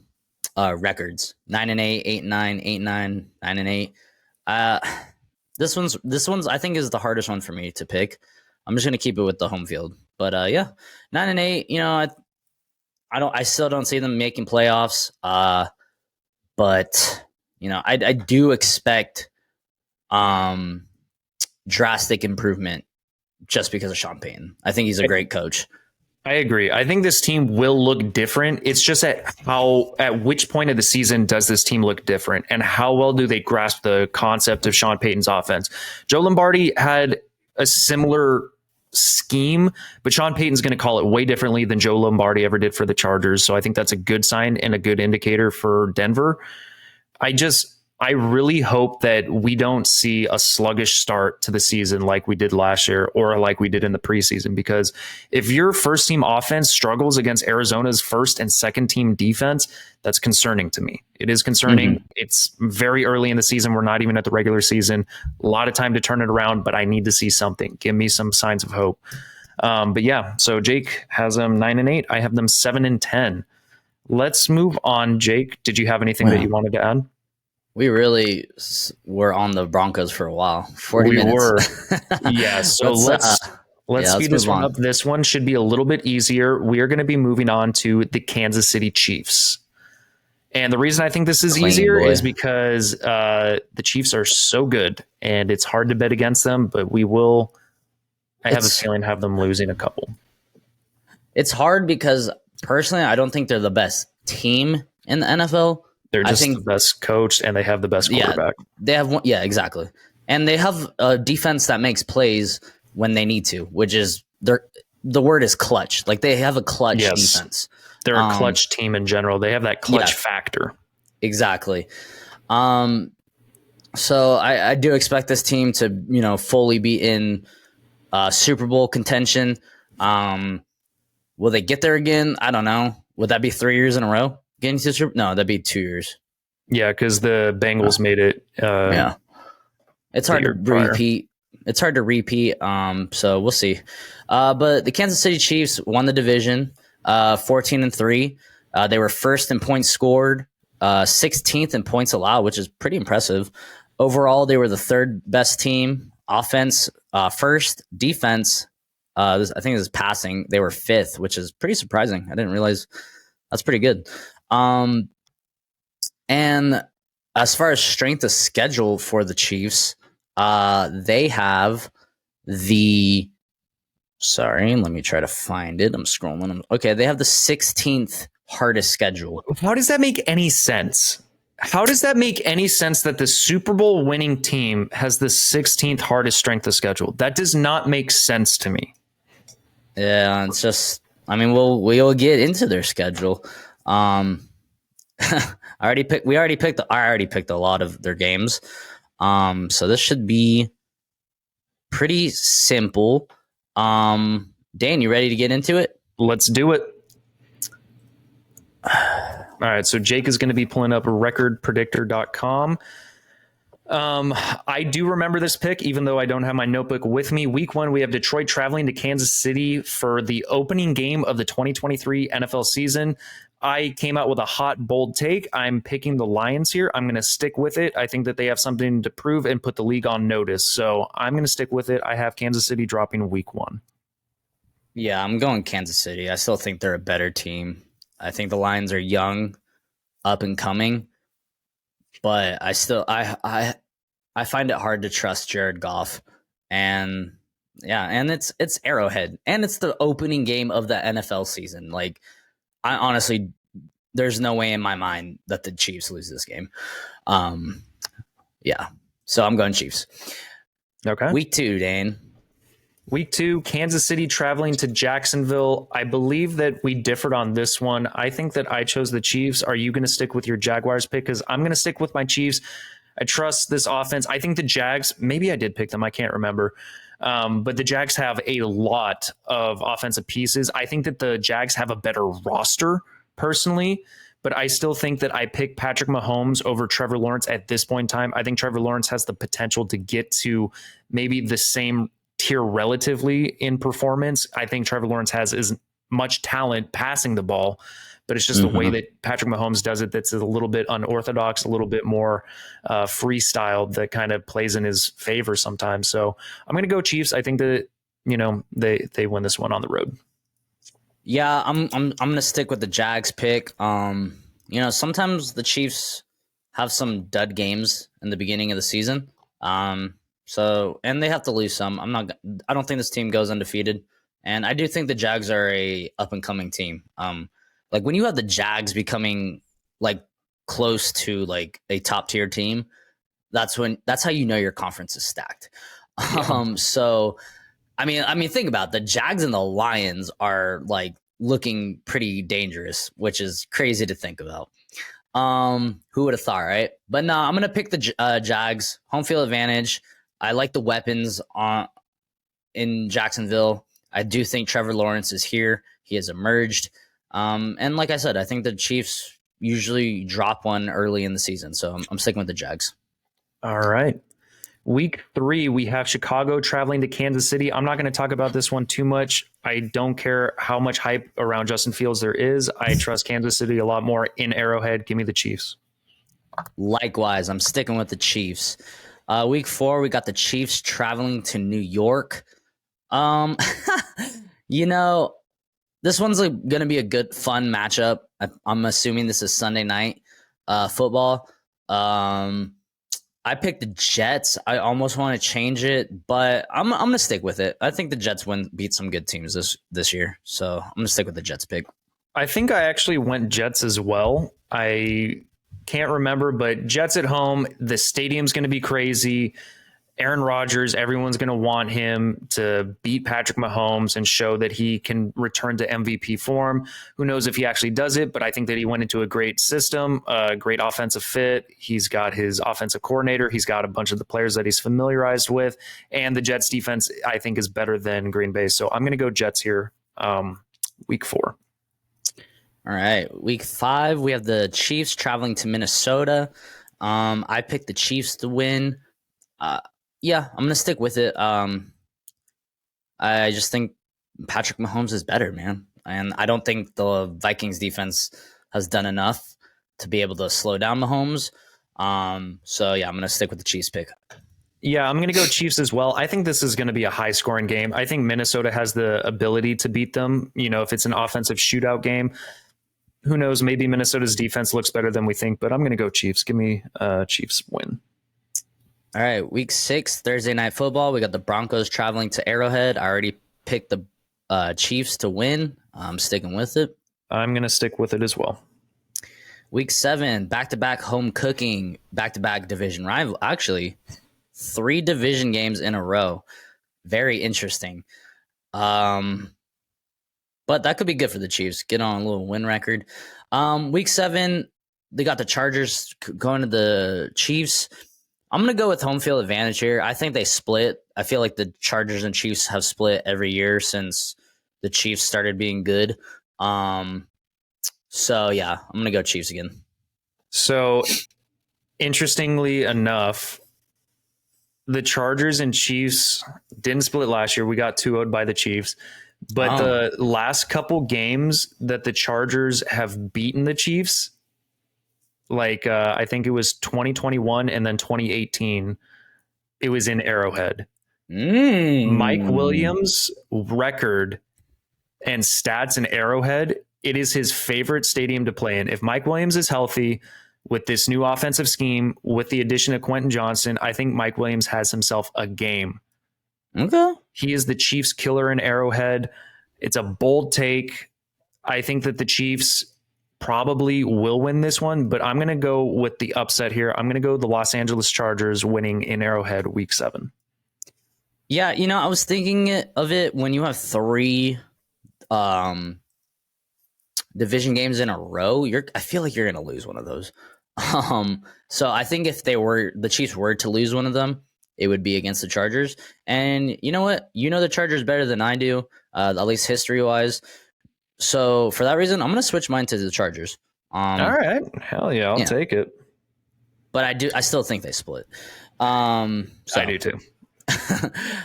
Records. 9-8, 8-9, 8-9, 9-8. This one's I think is the hardest one for me to pick. I'm just gonna keep it with the home field. But 9-8, I still don't see them making playoffs. But I do expect drastic improvement just because of Sean Payton. I think he's a great coach. I agree. I think this team will look different. It's just at which point of the season does this team look different, and how well do they grasp the concept of Sean Payton's offense? Joe Lombardi had a similar scheme, but Sean Payton's going to call it way differently than Joe Lombardi ever did for the Chargers. So I think that's a good sign and a good indicator for Denver. I really hope that we don't see a sluggish start to the season like we did last year or like we did in the preseason, because if your first team offense struggles against Arizona's first and second team defense, that's concerning to me. It is concerning. Mm-hmm. It's very early in the season. We're not even at the regular season. A lot of time to turn it around, but I need to see something. Give me some signs of hope. But yeah, so Jake has them 9-8. I have them 7-10. Let's move on. Jake, did you have anything that you wanted to add? We really were on the Broncos for a while. 40 minutes. We were. Yeah, so let's speed this one up. This one should be a little bit easier. We are going to be moving on to the Kansas City Chiefs. And the reason I think this is easier is because the Chiefs are so good, and it's hard to bet against them, but I have a feeling have them losing a couple. It's hard because, personally, I don't think they're the best team in the NFL. They're just the best coach, and they have the best quarterback. Yeah, they have one. Yeah, exactly. And they have a defense that makes plays when they need to, which is the word is clutch. Like, they have a clutch defense. They're a clutch team in general. They have that clutch factor. Exactly. So I do expect this team to, fully be in Super Bowl contention. Will they get there again? I don't know. Would that be 3 years in a row? Getting to Super? No, that'd be 2 years. Yeah, because the Bengals made it. It's hard to repeat. It's hard to repeat. So we'll see. But the Kansas City Chiefs won the division, 14-3. They were first in points scored 16th in points allowed, which is pretty impressive. Overall, they were the third best team. Offense, first. Defense, I think this is passing. They were fifth, which is pretty surprising. I didn't realize that's pretty good. And as far as strength of schedule for the Chiefs, they have the. Sorry, let me try to find it. I'm scrolling. Okay, they have the 16th hardest schedule. How does that make any sense? How does that make any sense that the Super Bowl winning team has the 16th hardest strength of schedule? That does not make sense to me. Yeah, it's just. I mean, we'll get into their schedule. I already picked. I already picked a lot of their games. So this should be pretty simple. Dan, you ready to get into it? Let's do it. All right, so Jake is going to be pulling up recordpredictor.com. I do remember this pick, even though I don't have my notebook with me. Week 1, we have Detroit traveling to Kansas City for the opening game of the 2023 NFL season. I came out with a hot, bold take. I'm picking the Lions here. I'm going to stick with it. I think that they have something to prove and put the league on notice. So I'm going to stick with it. I have Kansas City dropping week 1. Yeah, I'm going Kansas City. I still think they're a better team. I think the Lions are young, up and coming, but I find it hard to trust Jared Goff. And yeah, and it's Arrowhead, and it's the opening game of the NFL season. Like, I honestly, there's no way in my mind that the Chiefs lose this game. Yeah, so I'm going Chiefs. Okay. Week 2, Dane. Week 2, Kansas City traveling to Jacksonville. I believe that we differed on this one. I think that I chose the Chiefs. Are you going to stick with your Jaguars pick? Because I'm going to stick with my Chiefs. I trust this offense. I think the Jags, maybe I did pick them. I can't remember. But the Jags have a lot of offensive pieces. I think that the Jags have a better roster personally, but I still think that I pick Patrick Mahomes over Trevor Lawrence at this point in time. I think Trevor Lawrence has the potential to get to maybe the same tier relatively in performance. I think Trevor Lawrence has as much talent passing the ball, but it's just the way that Patrick Mahomes does it that's a little bit unorthodox, a little bit more freestyle that kind of plays in his favor sometimes. So I'm going to go Chiefs. I think that, they win this one on the road. Yeah, I'm going to stick with the Jags pick. Sometimes the Chiefs have some dud games in the beginning of the season. So, and they have to lose some. I don't think this team goes undefeated. And I do think the Jags are a up and coming team. Like when you have the Jags becoming like close to like a top tier team, that's how you know your conference is stacked. Yeah. So I mean, think about it. The Jags and the Lions are like looking pretty dangerous, which is crazy to think about. Who would have thought, right? But no, I'm gonna pick the Jags. Home field advantage. I like the weapons in Jacksonville. I do think Trevor Lawrence is here. He has emerged. And like I said, I think the Chiefs usually drop one early in the season. So I'm sticking with the Jags. All right. Week 3, we have Chicago traveling to Kansas City. I'm not going to talk about this one too much. I don't care how much hype around Justin Fields there is. I trust Kansas City a lot more in Arrowhead. Give me the Chiefs. Likewise, I'm sticking with the Chiefs. Week 4, we got the Chiefs traveling to New York. This one's going to be a good, fun matchup. I'm assuming this is Sunday night football. I picked the Jets. I almost want to change it, but I'm going to stick with it. I think the Jets beat some good teams this year, so I'm going to stick with the Jets pick. I think I actually went Jets as well. I can't remember, but Jets at home, the stadium's going to be crazy. Aaron Rodgers, everyone's going to want him to beat Patrick Mahomes and show that he can return to MVP form. Who knows if he actually does it, but I think that he went into a great system, a great offensive fit. He's got his offensive coordinator. He's got a bunch of the players that he's familiarized with. And the Jets defense, I think, is better than Green Bay. So I'm going to go Jets here, week 4. All right. Week 5, we have the Chiefs traveling to Minnesota. I picked the Chiefs to win. Yeah, I'm gonna stick with it. I just think Patrick Mahomes is better, man, and I don't think the Vikings defense has done enough to be able to slow down Mahomes. So yeah, I'm gonna stick with the Chiefs pick. Yeah, I'm going to go Chiefs as well. I think this is going to be a high scoring game. I think Minnesota has the ability to beat them. You know, if it's an offensive shootout game, who knows? Maybe Minnesota's defense looks better than we think, but I'm going to go Chiefs. Give me Chiefs win. All right, week 6, Thursday night football. We got the Broncos traveling to Arrowhead. I already picked the Chiefs to win. I'm sticking with it. I'm going to stick with it as well. Week 7, back-to-back home cooking, back-to-back division rival. Actually, 3 division games in a row. Very interesting. But that could be good for the Chiefs. Get on a little win record. Week 7, they got the Chargers going to the Chiefs. I'm going to go with home field advantage here. I think they split. I feel like the Chargers and Chiefs have split every year since the Chiefs started being good. So, yeah, I'm going to go Chiefs again. So, interestingly enough, the Chargers and Chiefs didn't split last year. We got 2-0'd by the Chiefs. But the last couple games that the Chargers have beaten the Chiefs, like I think it was 2021 and then 2018, it was in Arrowhead. Mike Williams' record and stats in Arrowhead, it is his favorite stadium to play in. If Mike Williams is healthy with this new offensive scheme, with the addition of Quentin Johnson, I think Mike Williams has himself a game. Okay. He is the Chiefs killer in Arrowhead. It's a bold take. I think that the Chiefs probably will win this one, but I'm going to go with the upset here. I'm going to go the Los Angeles Chargers winning in Arrowhead week 7. Yeah, you know, I was thinking of it when you have 3 division games in a row. I feel like you're going to lose one of those. So I think if the Chiefs were to lose one of them, it would be against the Chargers. And you know what? You know the Chargers better than I do, at least history-wise. So for that reason, I'm going to switch mine to the Chargers. All right. Hell yeah, I'll take it. But I still think they split. So. I do too.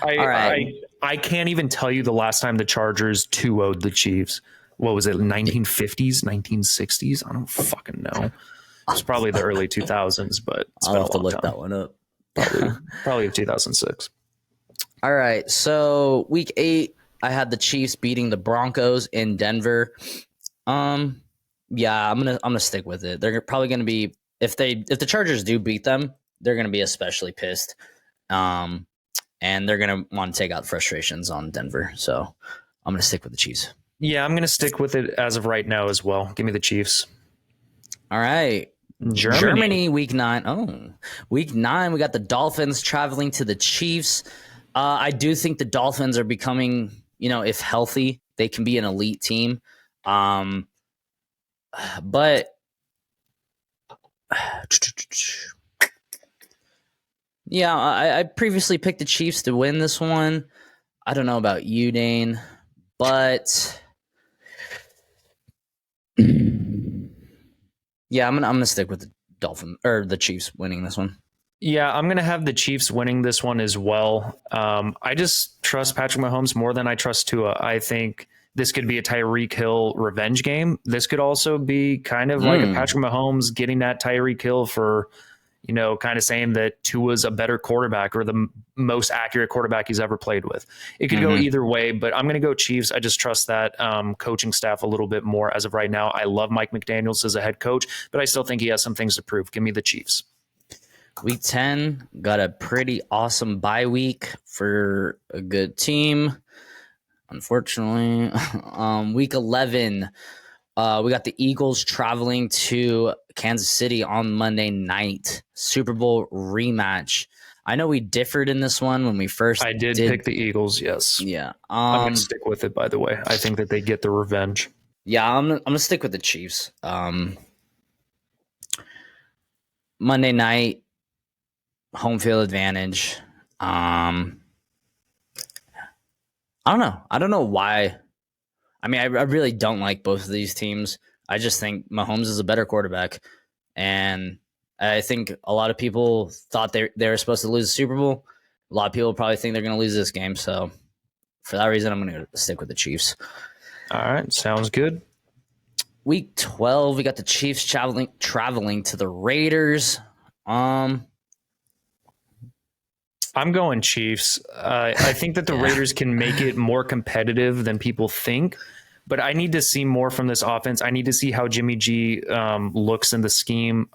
All right. I can't even tell you the last time the Chargers 2-0'd the Chiefs. What was it, 1950s, 1960s? I don't fucking know. It's probably the early 2000s, but it's I'll have to look that one up. Probably 2006. All right, so week 8, I had the Chiefs beating the Broncos in Denver. Yeah, I'm gonna stick with it. They're probably gonna be if the Chargers do beat them, they're gonna be especially pissed. And they're gonna want to take out frustrations on Denver. So I'm gonna stick with the Chiefs. Yeah, I'm gonna stick with it as of right now as well. Give me the Chiefs. All right. Germany week 9. Oh, week 9, we got the Dolphins traveling to the Chiefs. I do think the Dolphins are becoming, if healthy, they can be an elite team. But yeah, I previously picked the Chiefs to win this one. I don't know about you, Dane, but yeah, I'm gonna stick with the the Chiefs winning this one. Yeah, I'm gonna have the Chiefs winning this one as well. I just trust Patrick Mahomes more than I trust Tua. I think this could be a Tyreek Hill revenge game. This could also be kind of like a Patrick Mahomes getting that Tyreek Hill for, kind of saying that Tua's a better quarterback or the most accurate quarterback he's ever played with. It could go either way, but I'm going to go Chiefs. I just trust that coaching staff a little bit more as of right now. I love Mike McDaniels as a head coach, but I still think he has some things to prove. Give me the Chiefs. Week 10, got a pretty awesome bye week for a good team. Unfortunately, week 11, we got the Eagles traveling to Kansas City on Monday night. Super Bowl rematch. I know we differed in this one when we first. I did pick the Eagles. Yes. Yeah. I'm gonna stick with it. By the way, I think that they get the revenge. Yeah, I'm gonna stick with the Chiefs. Monday night, home field advantage. I don't know. I don't know why. I mean, I really don't like both of these teams. I just think Mahomes is a better quarterback. And I think a lot of people thought they were supposed to lose the Super Bowl. A lot of people probably think they're going to lose this game. So for that reason, I'm going to stick with the Chiefs. All right. Sounds good. Week 12, we got the Chiefs traveling to the Raiders. I'm going Chiefs. I think that the Yeah. Raiders can make it more competitive than people think, but I need to see more from this offense. I need to see how Jimmy G looks in the scheme.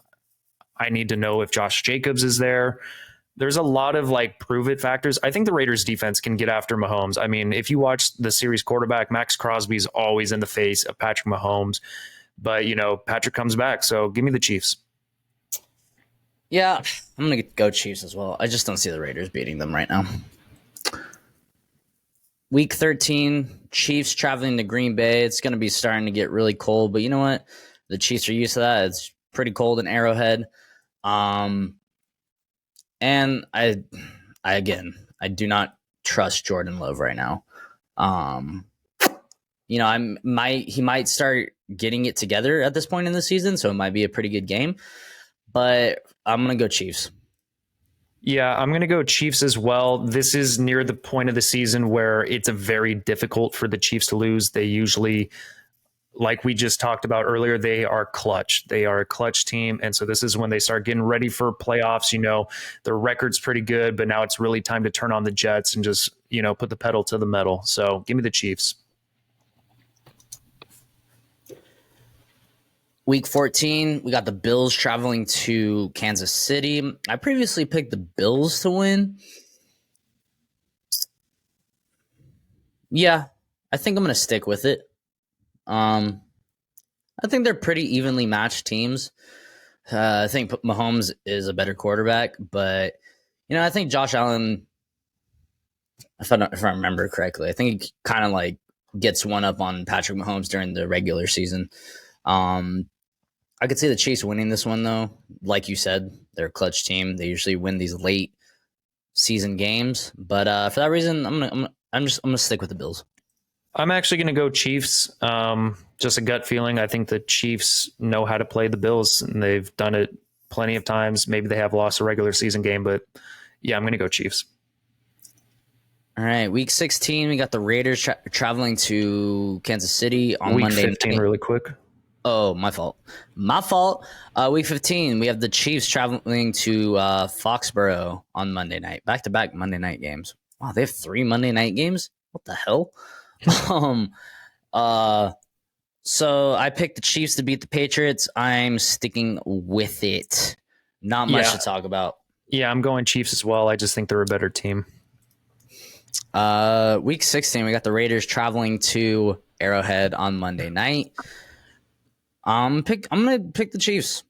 I need to know if Josh Jacobs is there. There's a lot of like prove it factors. I think the Raiders defense can get after Mahomes. I mean, if you watch the series quarterback, Max Crosby's always in the face of Patrick Mahomes, but Patrick comes back. So give me the Chiefs. Yeah, I'm going to go Chiefs as well. I just don't see the Raiders beating them right now. Week 13, Chiefs traveling to Green Bay. It's going to be starting to get really cold, but you know what? The Chiefs are used to that. It's pretty cold in Arrowhead. And I do not trust Jordan Love right now. He might start getting it together at this point in the season, so it might be a pretty good game. But I'm going to go Chiefs. Yeah, I'm going to go Chiefs as well. This is near the point of the season where it's very difficult for the Chiefs to lose. They usually, like we just talked about earlier, they are clutch. They are a clutch team. And so this is when they start getting ready for playoffs. Their record's pretty good, but now it's really time to turn on the Jets and just, put the pedal to the metal. So give me the Chiefs. Week 14, we got the Bills traveling to Kansas City. I previously picked the Bills to win. Yeah, I think I'm going to stick with it. I think they're pretty evenly matched teams. I think Mahomes is a better quarterback, but I think Josh Allen, if I remember correctly, I think he kind of like gets one up on Patrick Mahomes during the regular season. I could see the Chiefs winning this one though. Like you said, they're a clutch team. They usually win these late season games, but for that reason, I'm gonna stick with the Bills. I'm actually going to go Chiefs. Just a gut feeling. I think the Chiefs know how to play the Bills, and they've done it plenty of times. Maybe they have lost a regular season game, but yeah, I'm going to go Chiefs. All right, week 16, we got the Raiders traveling to Kansas City on Week Monday 15, night. really quick. Oh, my fault. Week 15, we have the Chiefs traveling to Foxborough on Monday night. Back-to-back Monday night games. Wow, they have 3 Monday night games? What the hell? So I picked the Chiefs to beat the Patriots. I'm sticking with it. Not much to talk about. Yeah, I'm going Chiefs as well. I just think they're a better team. Week 16, we got the Raiders traveling to Arrowhead on Monday night. I'm gonna pick the Chiefs.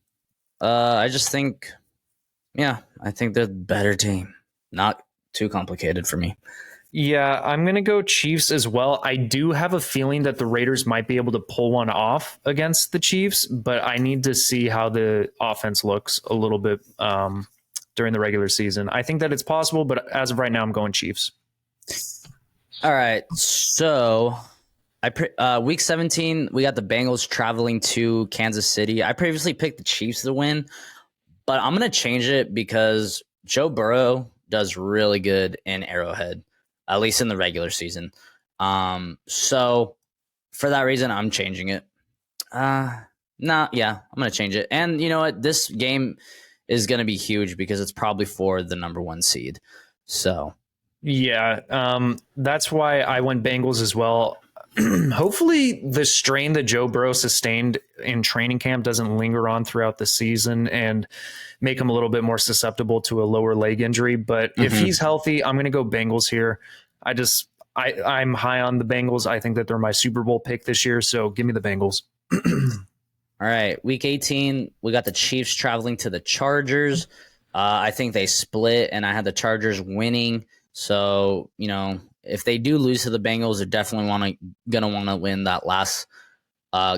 I think they're the better team. Not too complicated for me. Yeah, I'm going to go Chiefs as well. I do have a feeling that the Raiders might be able to pull one off against the Chiefs, but I need to see how the offense looks a little bit during the regular season. I think that it's possible, but as of right now, I'm going Chiefs. All right, so week 17, we got the Bengals traveling to Kansas City. I previously picked the Chiefs to win, but I'm going to change it because Joe Burrow does really good in Arrowhead, at least in the regular season. So for that reason, I'm changing it. I'm going to change it. And you know what? This game is going to be huge because it's probably for the number 1 seed. So yeah, that's why I went Bengals as well. Hopefully the strain that Joe Burrow sustained in training camp doesn't linger on throughout the season and make him a little bit more susceptible to a lower leg injury. But if he's healthy, I'm going to go Bengals here. I'm high on the Bengals. I think that they're my Super Bowl pick this year. So give me the Bengals. All right. Week 18, we got the Chiefs traveling to the Chargers. I think they split and I had the Chargers winning. So, if they do lose to the Bengals, they're definitely gonna want to win that last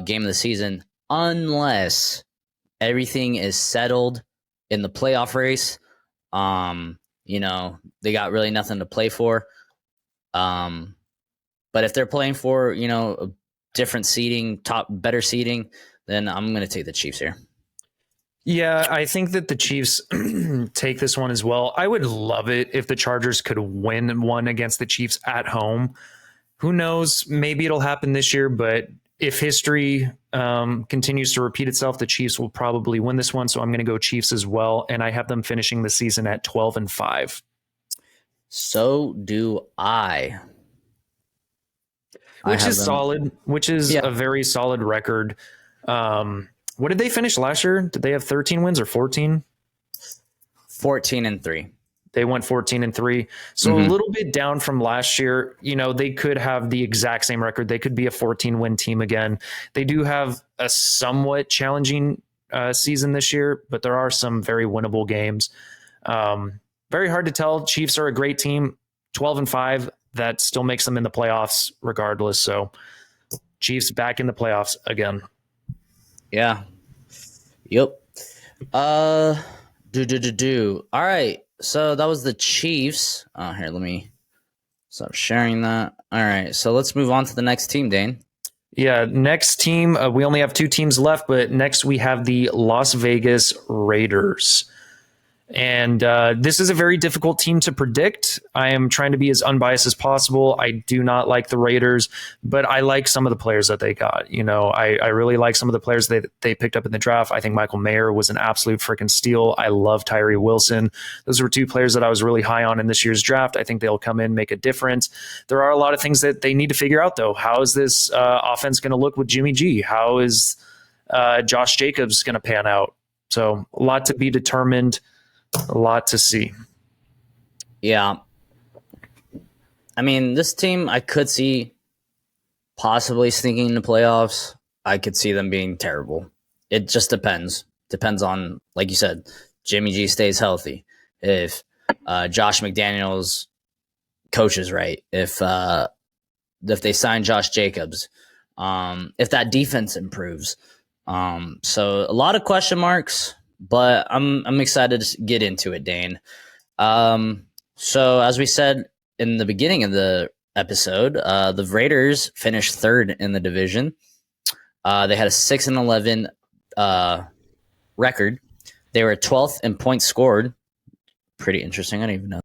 game of the season, unless everything is settled in the playoff race. They got really nothing to play for. But if they're playing for a different seeding, better seeding, then I'm gonna take the Chiefs here. Yeah, I think that the Chiefs take this one as well. I would love it if the Chargers could win one against the Chiefs at home. Who knows? Maybe it'll happen this year, but if history continues to repeat itself, the Chiefs will probably win this one. So I'm going to go Chiefs as well, and I have them finishing the season at 12-5. So do I. Which is solid. Which is Yeah. a very solid record. What did they finish last year? Did they have 13 wins or 14? 14-3. They went 14-3. So a little bit down from last year. You know, they could have the exact same record. They could be a 14-win team again. They do have a somewhat challenging season this year, but there are some very winnable games. Very hard to tell. Chiefs are a great team. 12-5. That still makes them in the playoffs regardless. So Chiefs back in the playoffs again. Yeah. Yep. All right. So that was the Chiefs. Here, let me stop sharing that. All right. So let's move on to the next team, Dane. Yeah, next team, we only have two teams left, but next we have the Las Vegas Raiders. And this is a very difficult team to predict. I am trying to be as unbiased as possible. I do not like the Raiders, but I like some of the players that they got. You know, I really like some of the players they picked up in the draft. I think Michael Mayer was an absolute freaking steal. I love Tyree Wilson. Those were two players that I was really high on in this year's draft. I think they'll come in, make a difference. There are a lot of things that they need to figure out, though. How is this offense going to look with Jimmy G? How is Josh Jacobs going to pan out? So a lot to be determined. A lot to see. Yeah. I mean, this team I could see possibly sneaking into playoffs. I could see them being terrible. It just depends. Depends on, like you said, Jimmy G stays healthy. If Josh McDaniels coaches right. If they sign Josh Jacobs. If that defense improves. So a lot of question marks. But I'm excited to get into it, Dane. So as we said in the beginning of the episode, the Raiders finished third in the division. They had a 6-11 record. They were 12th in points scored. Pretty interesting. I don't even know.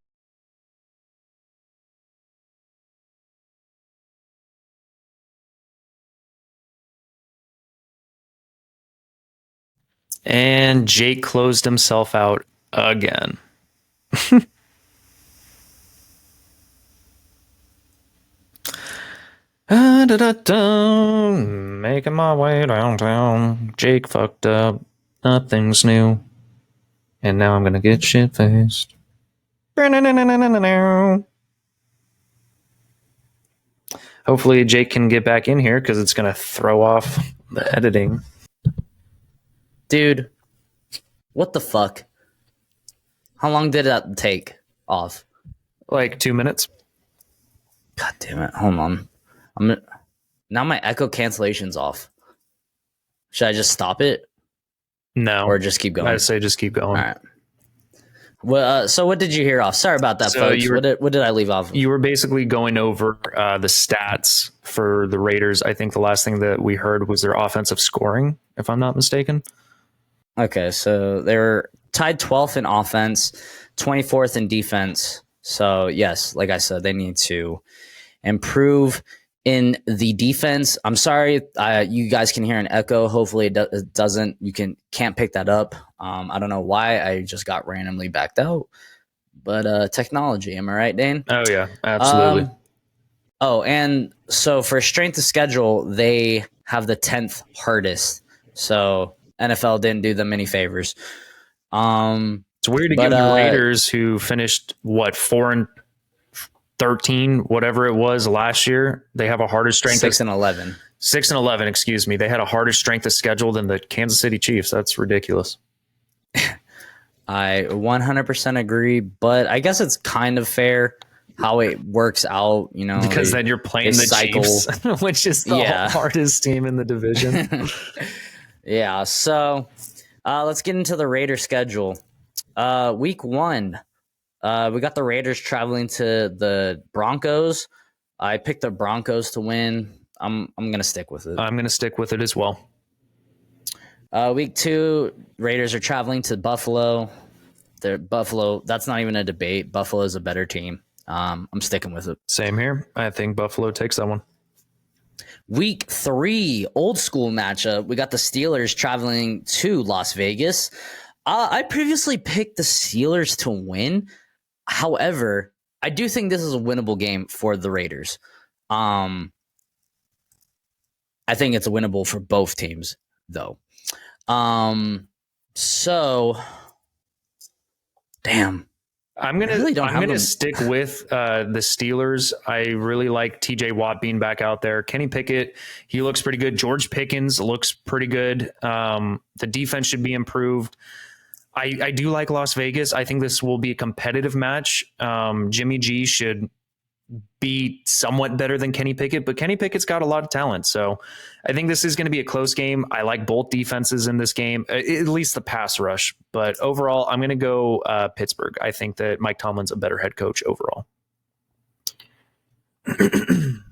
And Jake closed himself out again. Making my way downtown. Jake fucked up. Nothing's new. And now I'm gonna get shit faced. Hopefully Jake can get back in here because it's gonna throw off the editing. Dude, what the fuck? How long did that take off? Like 2 minutes. God damn it. Hold on. Now my echo cancellation's off. Should I just stop it? No. Or just keep going? I'd say just keep going. All right. Well, so what did you hear off? Sorry about that, folks. What did I leave off of? You were basically going over the stats for the Raiders. I think the last thing that we heard was their offensive scoring, if I'm not mistaken. Okay, so they were tied 12th in offense, 24th in defense. So, yes, like I said, they need to improve in the defense. I'm sorry, you guys can hear an echo. Hopefully it doesn't. You can't pick that up. I don't know why. I just got randomly backed out. But technology, am I right, Dane? Oh, yeah, absolutely. And so for strength of schedule, they have the 10th hardest. So NFL didn't do them any favors. It's weird to give the Raiders, who finished 4-13, whatever it was last year. They have a harder strength. 6-11. 6-11, excuse me. They had a harder strength of schedule than the Kansas City Chiefs. That's ridiculous. I 100% agree, but I guess it's kind of fair how it works out, you know, because then you're playing the Chiefs, which is the hardest team in the division. Yeah. So let's get into the Raiders schedule. Week 1, we got the Raiders traveling to the Broncos. I picked the Broncos to win. I'm going to stick with it. I'm going to stick with it as well. Week 2, Raiders are traveling to Buffalo. Buffalo, that's not even a debate. Buffalo is a better team. I'm sticking with it. Same here. I think Buffalo takes that one. Week 3, old school matchup. We got the Steelers traveling to Las Vegas. I previously picked the Steelers to win. However, I do think this is a winnable game for the Raiders. I think it's winnable for both teams, though. So, damn. I'm gonna stick with the Steelers. I really like TJ Watt being back out there. Kenny Pickett, he looks pretty good. George Pickens looks pretty good. The defense should be improved. I do like Las Vegas. I think this will be a competitive match. Jimmy G should be somewhat better than Kenny Pickett, but Kenny Pickett's got a lot of talent. So I think this is going to be a close game. I like both defenses in this game, at least the pass rush. But overall, I'm going to go Pittsburgh. I think that Mike Tomlin's a better head coach overall.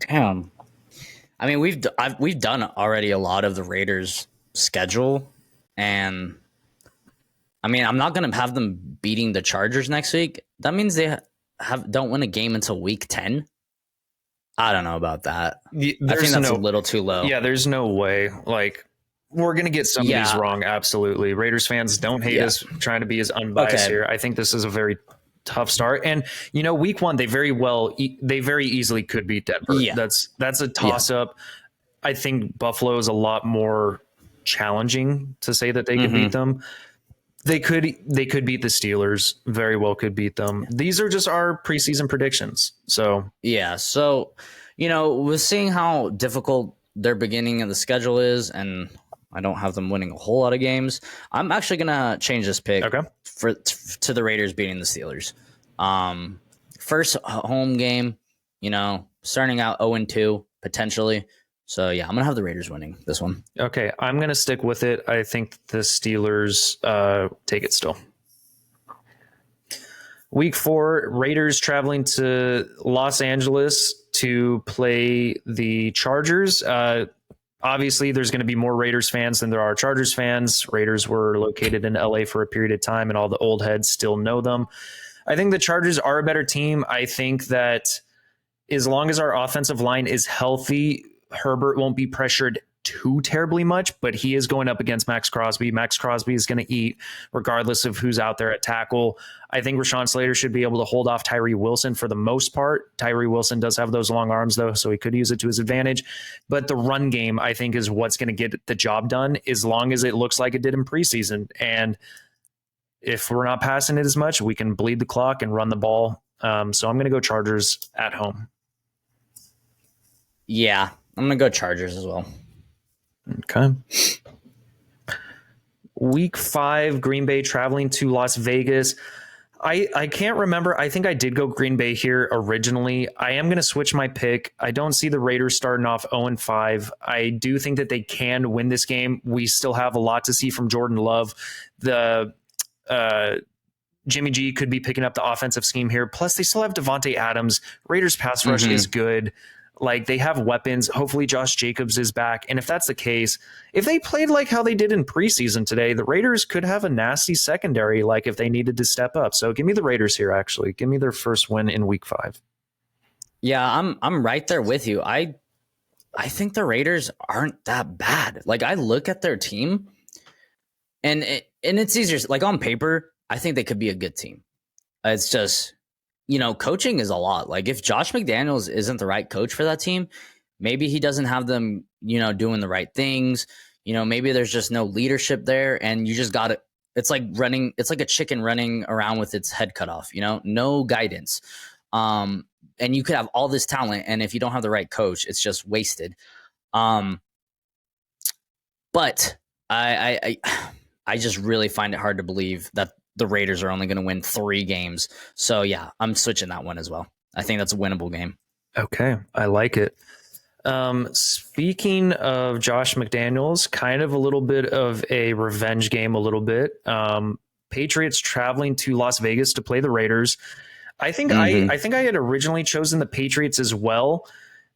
Damn. I mean, we've done already a lot of the Raiders' schedule, and I mean, I'm not going to have them beating the Chargers next week. That means they don't win a game until week 10. I don't know about that. I think that's a little too low. Yeah, there's no way. Like, we're going to get some of these wrong. Absolutely. Raiders fans, don't hate us trying to be as unbiased here. I think this is a very tough start. And, you know, week 1, they very easily could beat Denver. Yeah. That's a toss up. I think Buffalo is a lot more challenging to say that they could beat them. They could beat the Steelers. Very well could beat them. These are just our preseason predictions. So yeah. So, you know, with seeing how difficult their beginning of the schedule is, and I don't have them winning a whole lot of games, I'm actually gonna change this pick to the Raiders beating the Steelers. First home game, you know, starting out 0-2 potentially. So, yeah, I'm going to have the Raiders winning this one. Okay, I'm going to stick with it. I think the Steelers take it still. Week 4, Raiders traveling to Los Angeles to play the Chargers. Obviously, there's going to be more Raiders fans than there are Chargers fans. Raiders were located in LA for a period of time, and all the old heads still know them. I think the Chargers are a better team. I think that as long as our offensive line is healthy, Herbert won't be pressured too terribly much, but he is going up against Max Crosby. Max Crosby is going to eat regardless of who's out there at tackle. I think Rashawn Slater should be able to hold off Tyree Wilson for the most part. Tyree Wilson does have those long arms, though, so he could use it to his advantage. But the run game, I think, is what's going to get the job done as long as it looks like it did in preseason. And if we're not passing it as much, we can bleed the clock and run the ball. So I'm going to go Chargers at home. Yeah, I'm going to go Chargers as well. Okay. Week 5, Green Bay traveling to Las Vegas. I can't remember. I think I did go Green Bay here originally. I am going to switch my pick. I don't see the Raiders starting off 0-5. I do think that they can win this game. We still have a lot to see from Jordan Love. The Jimmy G could be picking up the offensive scheme here. Plus, they still have Devontae Adams. Raiders pass rush is good. Like, they have weapons. Hopefully Josh Jacobs is back. And if that's the case, if they played like how they did in preseason today, the Raiders could have a nasty secondary, like if they needed to step up. So give me the Raiders here, actually. Give me their first win in week 5. Yeah, I'm right there with you. I think the Raiders aren't that bad. Like, I look at their team and it's easier. Like, on paper, I think they could be a good team. It's just, you know, coaching is a lot. Like, if Josh McDaniels isn't the right coach for that team, maybe he doesn't have them, you know, doing the right things. You know, maybe there's just no leadership there, and you just got it. It's like a chicken running around with its head cut off, you know, no guidance. And you could have all this talent, and if you don't have the right coach, it's just wasted. But I just really find it hard to believe that the Raiders are only going to win 3 games. So, yeah, I'm switching that one as well. I think that's a winnable game. Okay, I like it. Speaking of Josh McDaniels, kind of a little bit of a revenge game a little bit. Patriots traveling to Las Vegas to play the Raiders. I think I had originally chosen the Patriots as well.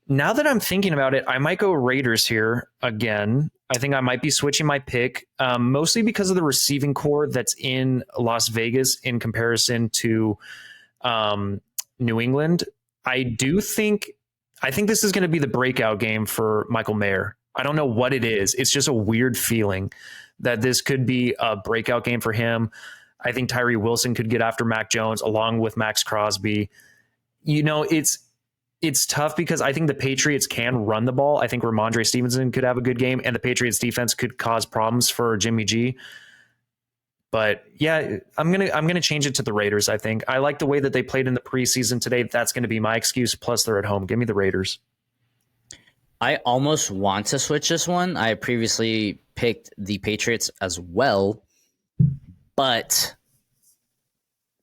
Now that I'm thinking about it, I might go Raiders here again. I think I might be switching my pick, mostly because of the receiving core that's in Las Vegas in comparison to New England. I do think I think this is going to be the breakout game for Michael Mayer. I don't know what it is. It's just a weird feeling that this could be a breakout game for him. I think Tyree Wilson could get after Mac Jones along with Max Crosby. It's tough because I think the Patriots can run the ball. I think Ramondre Stevenson could have a good game, and the Patriots defense could cause problems for Jimmy G. But yeah, I'm gonna change it to the Raiders. I think I like the way that they played in the preseason today. That's going to be my excuse. Plus, they're at home. Give me the Raiders. I almost want to switch this one. I previously picked the Patriots as well, but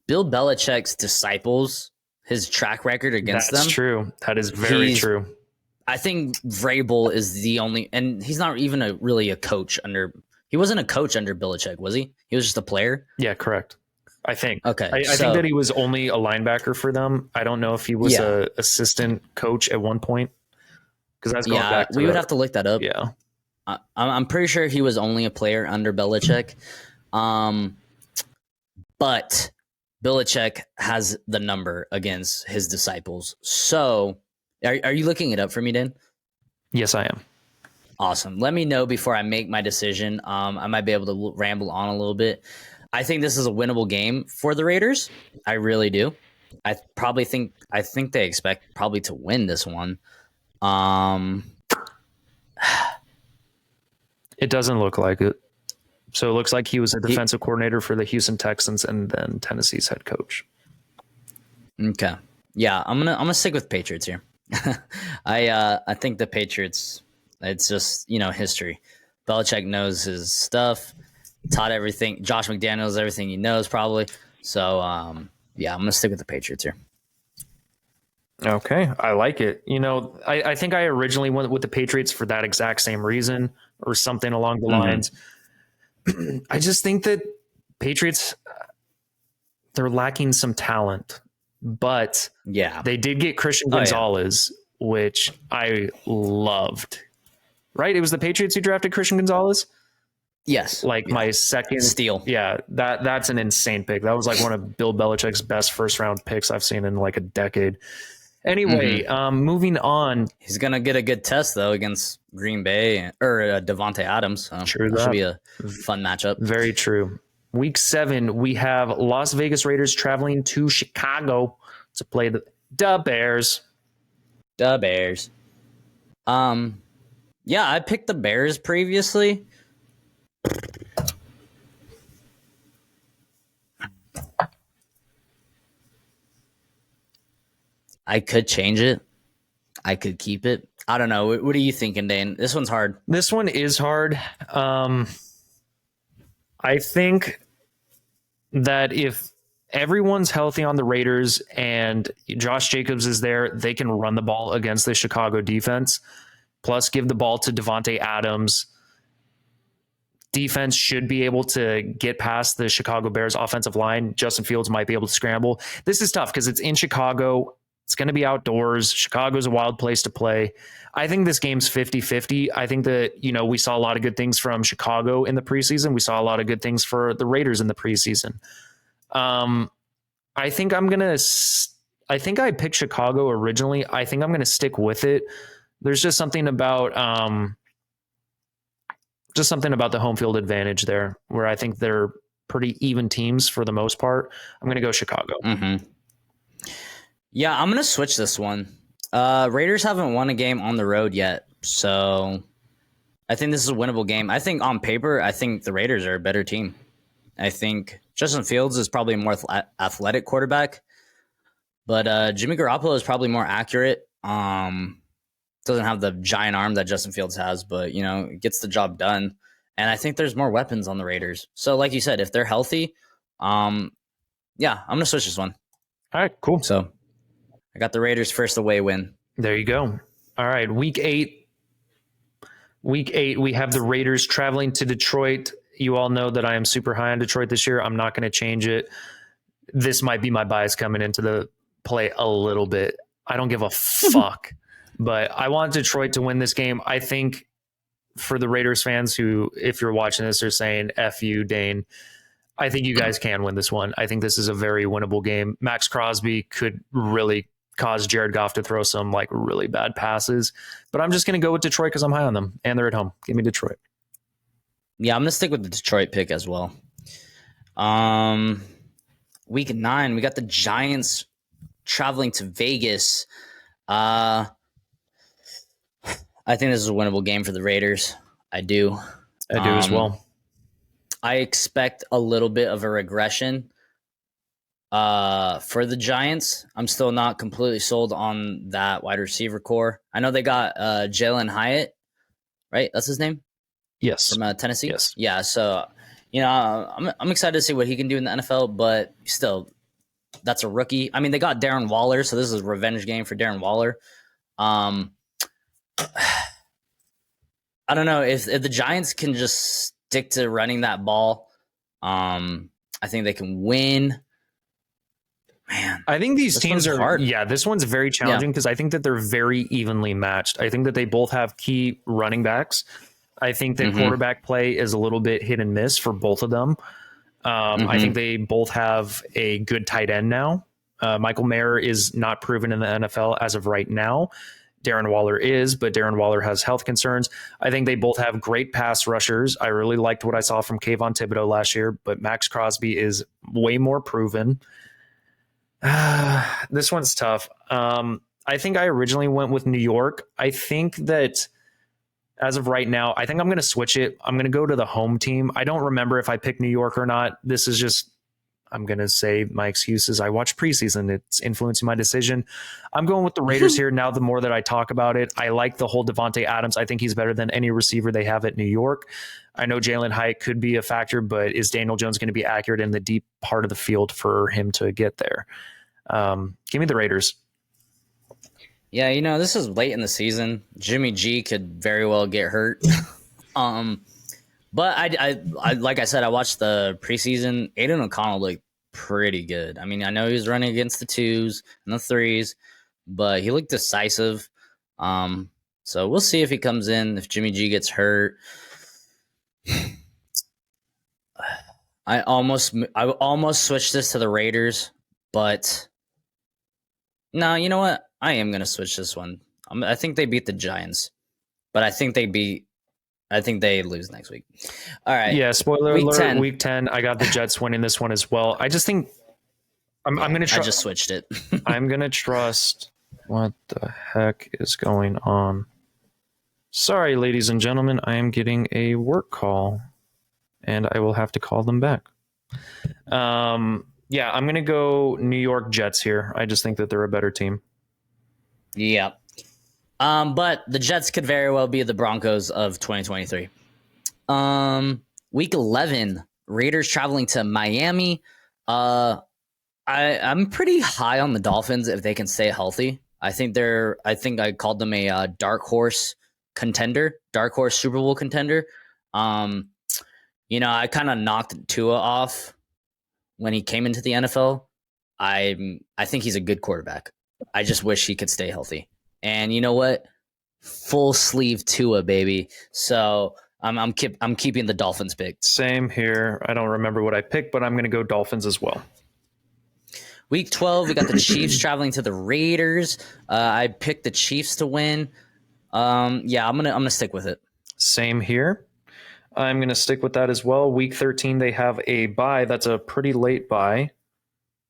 Bill Belichick's disciples, his track record against them. That's true. That is very true. I think Vrabel is the only, and he's not even really a coach under. He wasn't a coach under Belichick, was he? He was just a player? Yeah, correct. I think. Okay. I think that he was only a linebacker for them. I don't know if he was a assistant coach at one point. Because that's going back to we would have to look that up. Yeah. I'm pretty sure he was only a player under Belichick. But Belichick has the number against his disciples. So are you looking it up for me, Dan? Yes, I am. Awesome. Let me know before I make my decision. I might be able to ramble on a little bit. I think this is a winnable game for the Raiders. I really do. I think they expect probably to win this one. It doesn't look like it. So it looks like he was a defensive coordinator for the Houston Texans and then Tennessee's head coach. Okay. Yeah, I'm gonna stick with Patriots here. I think the Patriots. It's just history. Belichick knows his stuff. Taught everything. Josh McDaniels everything he knows probably. So yeah, I'm gonna stick with the Patriots here. Okay, I like it. I think I originally went with the Patriots for that exact same reason or something along the lines. I just think that Patriots, they're lacking some talent, but yeah, they did get Christian Gonzalez, which I loved. Right? It was the Patriots who drafted Christian Gonzalez. Yes. My second steal. Yeah, that's an insane pick. That was like one of Bill Belichick's best first round picks I've seen in like a decade. Anyway, moving on. He's gonna get a good test though against Green Bay or Devontae Adams. So True, that should be a fun matchup. Very true. Week 7, we have Las Vegas Raiders traveling to Chicago to play the Bears. The Bears. Yeah, I picked the Bears previously. I could change it. I could keep it. I don't know. What are you thinking, Dane? This one's hard. This one is hard. I think that if everyone's healthy on the Raiders and Josh Jacobs is there, they can run the ball against the Chicago defense. Plus, give the ball to Devontae Adams. Defense should be able to get past the Chicago Bears offensive line. Justin Fields might be able to scramble. This is tough because it's in Chicago. It's going to be outdoors. Chicago's a wild place to play. I think this game's 50-50. I think that, we saw a lot of good things from Chicago in the preseason. We saw a lot of good things for the Raiders in the preseason. I think I picked Chicago originally. I think I'm going to stick with it. There's just something about the home field advantage there where I think they're pretty even teams for the most part. I'm going to go Chicago. Mm-hmm. Yeah, I'm going to switch this one. Raiders haven't won a game on the road yet, so I think this is a winnable game. I think on paper, I think the Raiders are a better team. I think Justin Fields is probably a more athletic quarterback, but Jimmy Garoppolo is probably more accurate. Doesn't have the giant arm that Justin Fields has, but gets the job done. And I think there's more weapons on the Raiders. So, like you said, if they're healthy, yeah, I'm gonna switch this one. All right, cool. So I got the Raiders first away win. There you go. All right, week 8. Week 8, we have the Raiders traveling to Detroit. You all know that I am super high on Detroit this year. I'm not going to change it. This might be my bias coming into the play a little bit. I don't give a fuck. But I want Detroit to win this game. I think for the Raiders fans who, if you're watching this, are saying, F you, Dane, I think you guys can win this one. I think this is a very winnable game. Max Crosby could really cause Jared Goff to throw some like really bad passes. But I'm just going to go with Detroit because I'm high on them and they're at home. Give me Detroit. Yeah, I'm gonna stick with the Detroit pick as well. Week 9, we got the Giants traveling to Vegas. I think this is a winnable game for the Raiders. I do. I do as well. I expect a little bit of a regression for the Giants. I'm still not completely sold on that wide receiver core. I know they got Jalen Hyatt, right? That's his name? Yes. From Tennessee? Yes. Yeah, so, I'm excited to see what he can do in the NFL, but still, that's a rookie. I mean, they got Darren Waller, so this is a revenge game for Darren Waller. I don't know if the Giants can just stick to running that ball. I think they can win. Man, I think these teams are hard. Yeah, this one's very challenging because I think that they're very evenly matched. I think that they both have key running backs. I think that quarterback play is a little bit hit and miss for both of them. I think they both have a good tight end now. Michael Mayer is not proven in the NFL as of right now. Darren Waller is, but Darren Waller has health concerns. I think they both have great pass rushers. I really liked what I saw from Kayvon Thibodeau last year, but Max Crosby is way more proven. This one's tough. I think I originally went with New York. I think that as of right now, I think I'm going to switch it. I'm going to go to the home team. I don't remember if I picked New York or not. This is just, I'm going to say my excuses. I watched preseason. It's influencing my decision. I'm going with the Raiders here. Now, the more that I talk about it, I like the whole Devontae Adams. I think he's better than any receiver they have at New York. I know Jalen Hyatt could be a factor, but is Daniel Jones going to be accurate in the deep part of the field for him to get there? Give me the Raiders. Yeah, this is late in the season. Jimmy G could very well get hurt. But I like I said, I watched the preseason. Aiden O'Connell looked pretty good. I mean, I know he was running against the 2s and the 3s, but he looked decisive. So we'll see if he comes in, if Jimmy G gets hurt. I almost switched this to the Raiders, but no, you know what? I am going to switch this one. I think they beat the Giants, but I think they lose next week. All right. Yeah, spoiler alert, week 10, I got the Jets winning this one as well. I just think I'm going to I just switched it. I'm going to trust. What the heck is going on? Sorry, ladies and gentlemen, I am getting a work call and I will have to call them back. Yeah, I'm going to go New York Jets here. I just think that they're a better team. Yeah. But the Jets could very well be the Broncos of 2023. Week 11, Raiders traveling to Miami. I'm pretty high on the Dolphins if they can stay healthy. I think I called them a dark horse Super Bowl contender. I kind of knocked Tua off when he came into the NFL. I think he's a good quarterback. I just wish he could stay healthy. And you know what? Full sleeve Tua, baby. So I'm keeping the Dolphins pick. Same here. I don't remember what I picked, but I'm going to go Dolphins as well. Week 12, we got the Chiefs traveling to the Raiders. I picked the Chiefs to win. Yeah, I'm gonna stick with it. Same here. I'm going to stick with that as well. Week 13, they have a bye. That's a pretty late bye.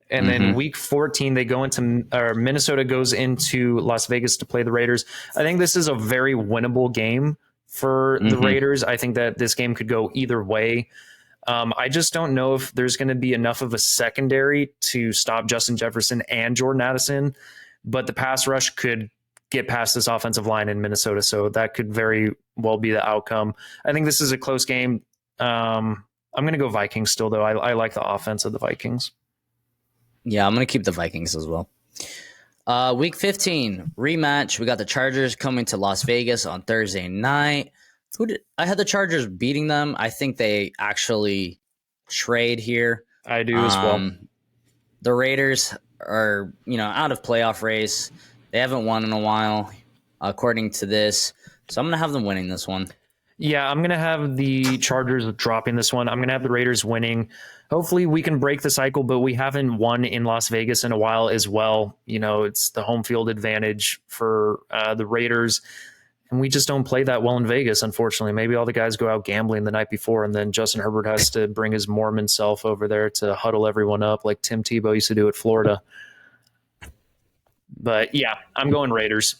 And then week 14, they go into Minnesota goes into Las Vegas to play the Raiders. I think this is a very winnable game for the Raiders. I think that this game could go either way. I just don't know if there's going to be enough of a secondary to stop Justin Jefferson and Jordan Addison, but the pass rush could get past this offensive line in Minnesota. So that could very well be the outcome. I think this is a close game. I'm going to go Vikings still, though. I like the offense of the Vikings. Yeah, I'm going to keep the Vikings as well. Week 15, rematch. We got the Chargers coming to Las Vegas on Thursday night. I had the Chargers beating them. I think they actually trade here. I do as well. The Raiders are, out of playoff race. They haven't won in a while, according to this. So I'm going to have them winning this one. Yeah, I'm gonna have the Chargers dropping this one. I'm gonna have the Raiders winning. Hopefully, we can break the cycle, but we haven't won in Las Vegas in a while as well. You know, it's the home field advantage for the Raiders, and we just don't play that well in Vegas, unfortunately. Maybe all the guys go out gambling the night before, and then Justin Herbert has to bring his Mormon self over there to huddle everyone up like Tim Tebow used to do at Florida. But yeah, I'm going Raiders.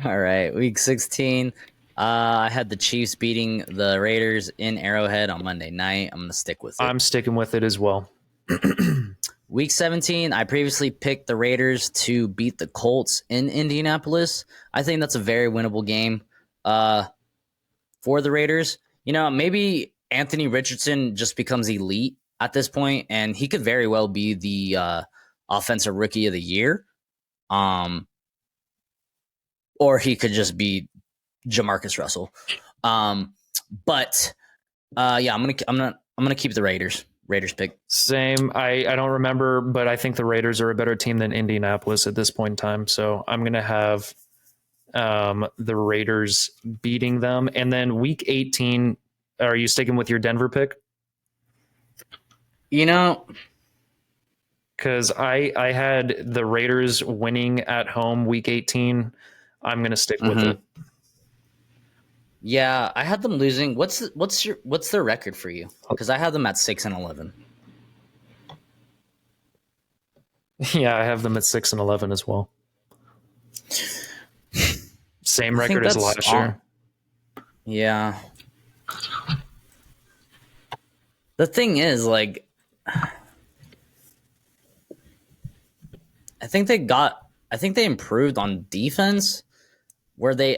All right, week 16. I had the Chiefs beating the Raiders in Arrowhead on Monday night. I'm going to stick with it. I'm sticking with it as well. Week 17, I previously picked the Raiders to beat the Colts in Indianapolis. I think that's a very winnable game for the Raiders. You know, maybe Anthony Richardson just becomes elite at this point, and he could very well be the offensive rookie of the year. Or he could just be Jamarcus Russell. But yeah, I'm gonna keep the Raiders. Raiders pick. Same. I don't remember, but I think the Raiders are a better team than Indianapolis at this point in time. So I'm gonna have the Raiders beating them. And then week 18, are you sticking with your Denver pick? You know, because I had the Raiders winning at home week 18. I'm gonna stick with it. Yeah, I had them losing. What's their record for you? Because I had them at 6-11. Yeah, I have them at 6-11 as well. Same record as last year. Yeah. The thing is, like, I think they improved on defense, where they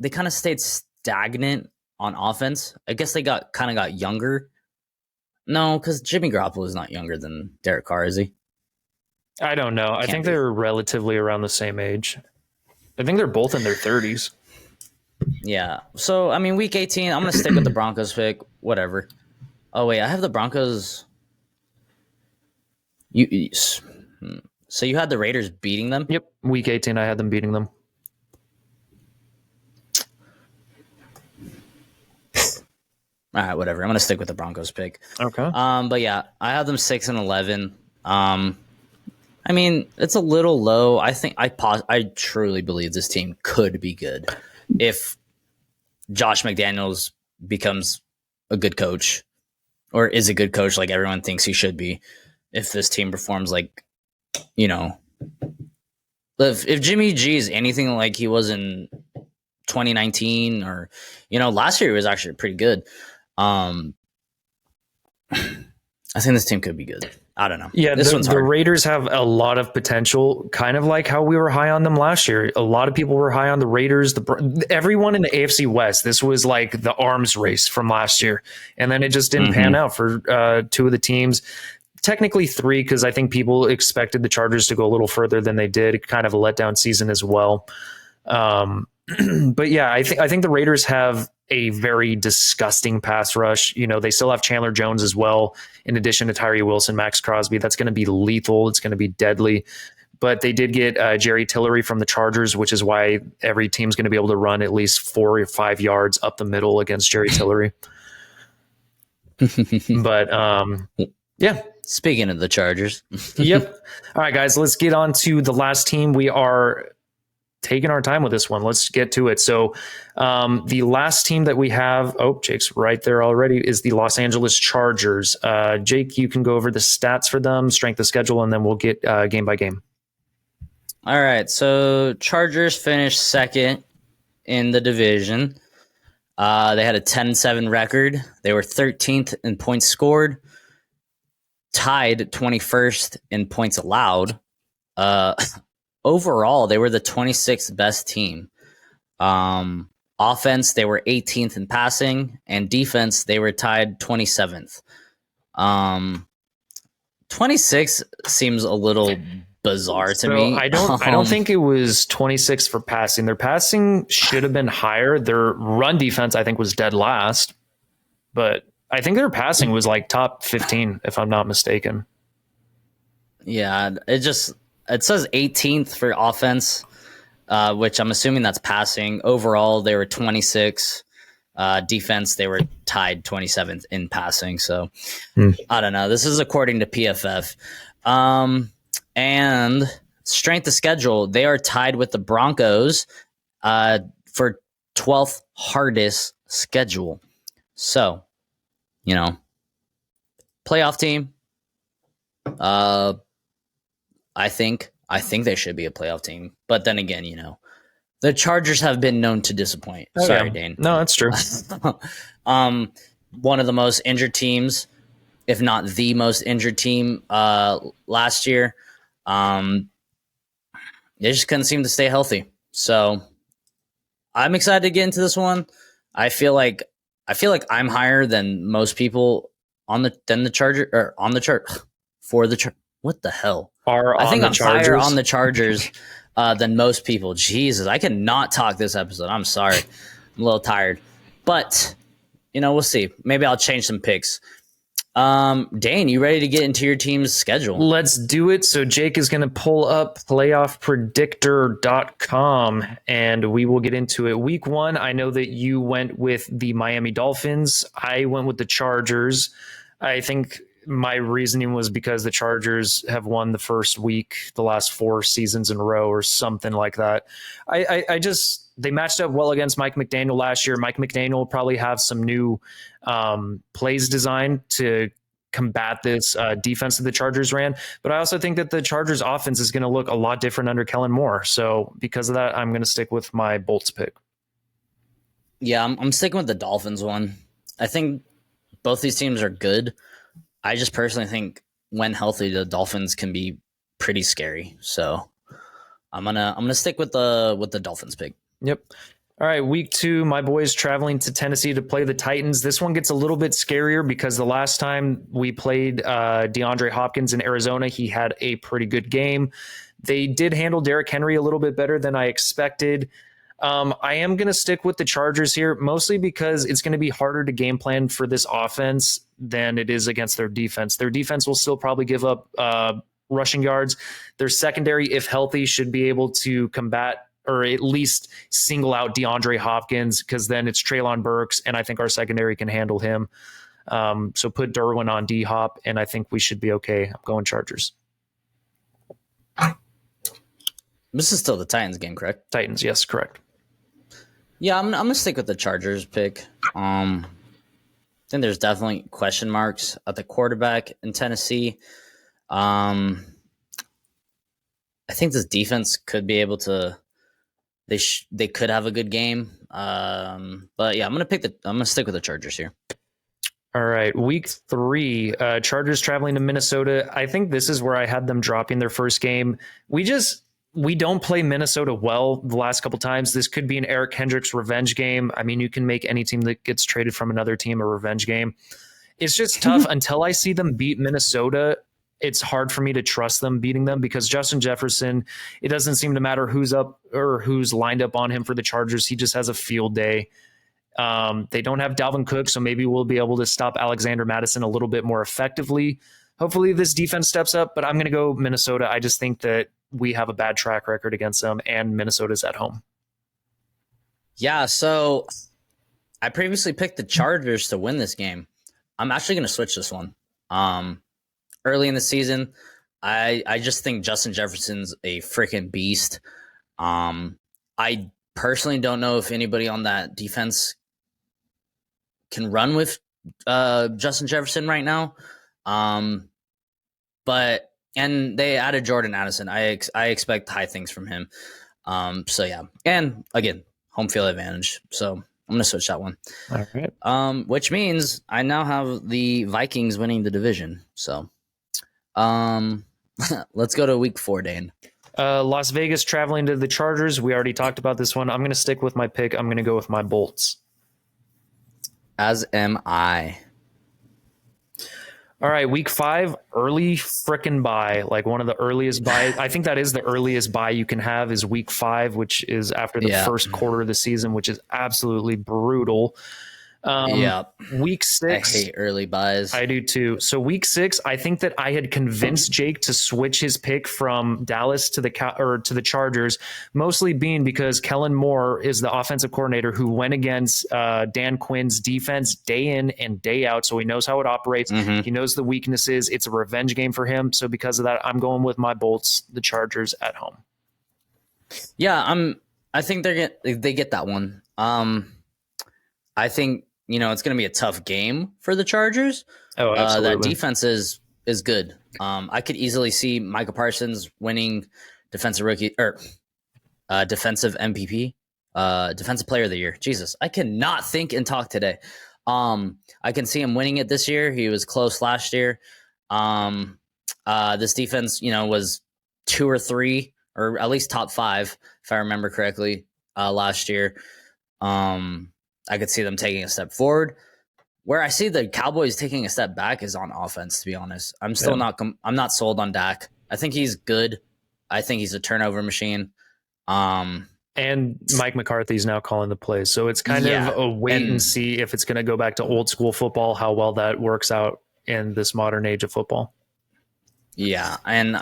kind of stayed stagnant on offense. I guess they got younger. No, because Jimmy Garoppolo is not younger than Derek Carr, is he? I don't know. I think they're relatively around the same age. I think they're both in their 30s. Yeah. So, I mean, week 18, I'm going to stick with the Broncos pick. Whatever. Oh, wait. I have the Broncos. So you had the Raiders beating them? Yep. Week 18, I had them beating them. All right, whatever. I'm going to stick with the Broncos pick. Okay. But yeah, I have them 6-11. I mean, it's a little low. I think I truly believe this team could be good if Josh McDaniels becomes a good coach, or is a good coach like everyone thinks he should be. If this team performs like, you know, if Jimmy G is anything like he was in 2019, or, you know, last year he was actually pretty good. I think this team could be good. I don't know. Yeah, the Raiders have a lot of potential, kind of like how we were high on them last year. A lot of people were high on the Raiders. Everyone in the AFC West, this was like the arms race from last year. And then it just didn't pan out for two of the teams. Technically three, because I think people expected the Chargers to go a little further than they did. Kind of a letdown season as well. But yeah, I think the Raiders have a very disgusting pass rush. You know, they still have Chandler Jones as well, in addition to Tyree Wilson, Max Crosby. That's going to be lethal. It's going to be deadly. But they did get Jerry Tillery from the Chargers, which is why every team's going to be able to run at least 4 or 5 yards up the middle against Jerry Tillery. But yeah. Speaking of the Chargers. Yep. All right, guys, let's get on to the last team. We are taking our time with this one. Let's get to it. So the last team that we have, Jake's right there already, is the Los Angeles Chargers. Jake, you can go over the stats for them, strength of schedule, and then we'll get game by game. All right. So Chargers finished second in the division. They had a 10-7 record. They were 13th in points scored, tied 21st in points allowed. Overall, they were the 26th best team. Offense, they were 18th in passing, and defense, they were tied 27th. 26 seems a little bizarre to me. I don't think it was 26 for passing. Their passing should have been higher. Their run defense, I think, was dead last, but I think their passing was like top 15, if I'm not mistaken. Yeah, it says 18th for offense. which I'm assuming that's passing. Overall, they were 26. Defense, they were tied 27th in passing. So I don't know. This is according to PFF. And strength of schedule, they are tied with the Broncos for 12th hardest schedule. So, playoff team. I think they should be a playoff team. But then again, the Chargers have been known to disappoint. Oh, Sorry, yeah. Dane. No, that's true. One of the most injured teams, if not the most injured team last year. They just couldn't seem to stay healthy. So I'm excited to get into this one. I feel like I'm higher than most people on the Charger or on the chart for the what the hell? I think I'm higher on the Chargers than most people. Jesus, I cannot talk this episode. I'm sorry. I'm a little tired. But, we'll see. Maybe I'll change some picks. Dane, you ready to get into your team's schedule? Let's do it. So Jake is going to pull up playoffpredictor.com and we will get into it. Week 1, I know that you went with the Miami Dolphins. I went with the Chargers. I think my reasoning was because the Chargers have won the first week, the last 4 seasons in a row or something like that. They matched up well against Mike McDaniel last year. Mike McDaniel will probably have some new plays designed to combat this defense that the Chargers ran. But I also think that the Chargers offense is going to look a lot different under Kellen Moore. So because of that, I'm going to stick with my Bolts pick. Yeah, I'm sticking with the Dolphins one. I think both these teams are good. I just personally think when healthy, the Dolphins can be pretty scary. So I'm gonna stick with the Dolphins pick. Yep. All right, week 2, my boys traveling to Tennessee to play the Titans. This one gets a little bit scarier because the last time we played DeAndre Hopkins in Arizona, he had a pretty good game. They did handle Derrick Henry a little bit better than I expected. I am going to stick with the Chargers here, mostly because it's going to be harder to game plan for this offense than it is against their defense. Their defense will still probably give up rushing yards. Their secondary, if healthy, should be able to combat or at least single out DeAndre Hopkins, because then it's Treylon Burks, and I think our secondary can handle him. So put Derwin on D-Hop, and I think we should be okay. I'm going Chargers. This is still the Titans game, correct? Titans, yes, correct. Yeah, I'm gonna stick with the Chargers pick. I think there's definitely question marks at the quarterback in Tennessee. I think this defense could be able to. They could have a good game. But yeah, I'm gonna stick with the Chargers here. All right, week 3, Chargers traveling to Minnesota. I think this is where I had them dropping their first game. We don't play Minnesota well the last couple times. This could be an Eric Hendricks revenge game. I mean, you can make any team that gets traded from another team a revenge game. It's just tough until I see them beat Minnesota. It's hard for me to trust them beating them because Justin Jefferson, it doesn't seem to matter who's up or who's lined up on him for the Chargers. He just has a field day. They don't have Dalvin Cook, so maybe we'll be able to stop Alexander Mattison a little bit more effectively. Hopefully this defense steps up, but I'm going to go Minnesota. I just think that we have a bad track record against them, and Minnesota's at home. Yeah, so I previously picked the Chargers to win this game. I'm actually going to switch this one. Early in the season, I just think Justin Jefferson's a freaking beast. I personally don't know if anybody on that defense can run with Justin Jefferson right now. And they added Jordan Addison. I expect high things from him. So yeah, and again, home field advantage. So I'm gonna switch that one. All right. Which means I now have the Vikings winning the division. So, let's go to week 4, Dane. Las Vegas traveling to the Chargers. We already talked about this one. I'm gonna stick with my pick. I'm gonna go with my Bolts. As am I. All right, week 5, early frickin' bye, like one of the earliest bye. I think that is the earliest bye you can have is week 5, which is after the first quarter of the season, which is absolutely brutal. Yeah, Week I 6, hate early buys. I do too. So week 6, I think that I had convinced Jake to switch his pick from Dallas to the Chargers, mostly being because Kellen Moore is the offensive coordinator who went against Dan Quinn's defense day in and day out, so he knows how it operates. Mm-hmm. He knows the weaknesses. It's a revenge game for him. So because of that, I'm going with my Bolts, the Chargers at home. Yeah, I think they get that one. I think it's going to be a tough game for the Chargers. Oh, That absolutely. defense is good. I could easily see Micah Parsons winning defensive rookie or defensive MVP, defensive player of the year. Jesus, I cannot think and talk today. I can see him winning it this year. He was close last year. This defense, was 2 or 3, or at least top 5, if I remember correctly, last year. I could see them taking a step forward. Where I see the Cowboys taking a step back is on offense. To be honest, I'm still I'm not sold on Dak. I think he's good. I think he's a turnover machine. And Mike McCarthy's now calling the plays. So it's kind of a wait and see if it's going to go back to old school football, how well that works out in this modern age of football. Yeah, and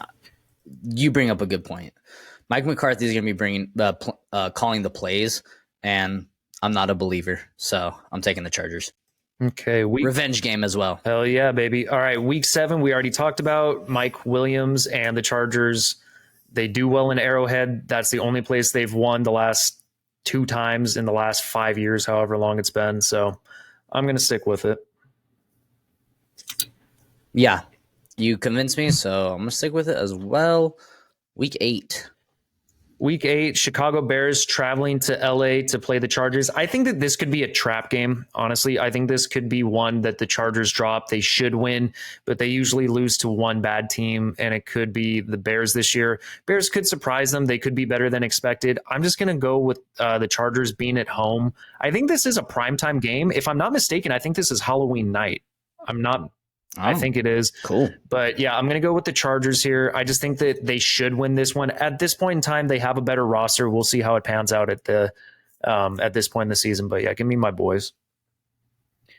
you bring up a good point. Mike McCarthy is going to be bringing calling the plays, and I'm not a believer, so I'm taking the Chargers. Okay, revenge game as well. Hell yeah, baby. All right, week 7, we already talked about Mike Williams and the Chargers. They do well in Arrowhead. That's the only place they've won the last 2 times in the last 5 years, however long it's been. So I'm going to stick with it. Yeah, you convinced me, so I'm going to stick with it as well. Week 8. Week 8, Chicago Bears traveling to LA to play the Chargers. I think that this could be a trap game. Honestly, I think this could be one that the Chargers drop. They should win, but they usually lose to one bad team, and it could be the Bears this year. Bears could surprise them. They could be better than expected. I'm just going to go with the Chargers being at home. I think this is a primetime game. If I'm not mistaken, I think this is Halloween night. I think it is. Cool. But yeah, I'm going to go with the Chargers here. I just think that they should win this one. At this point in time, they have a better roster. We'll see how it pans out at this point in the season. But yeah, give me my boys.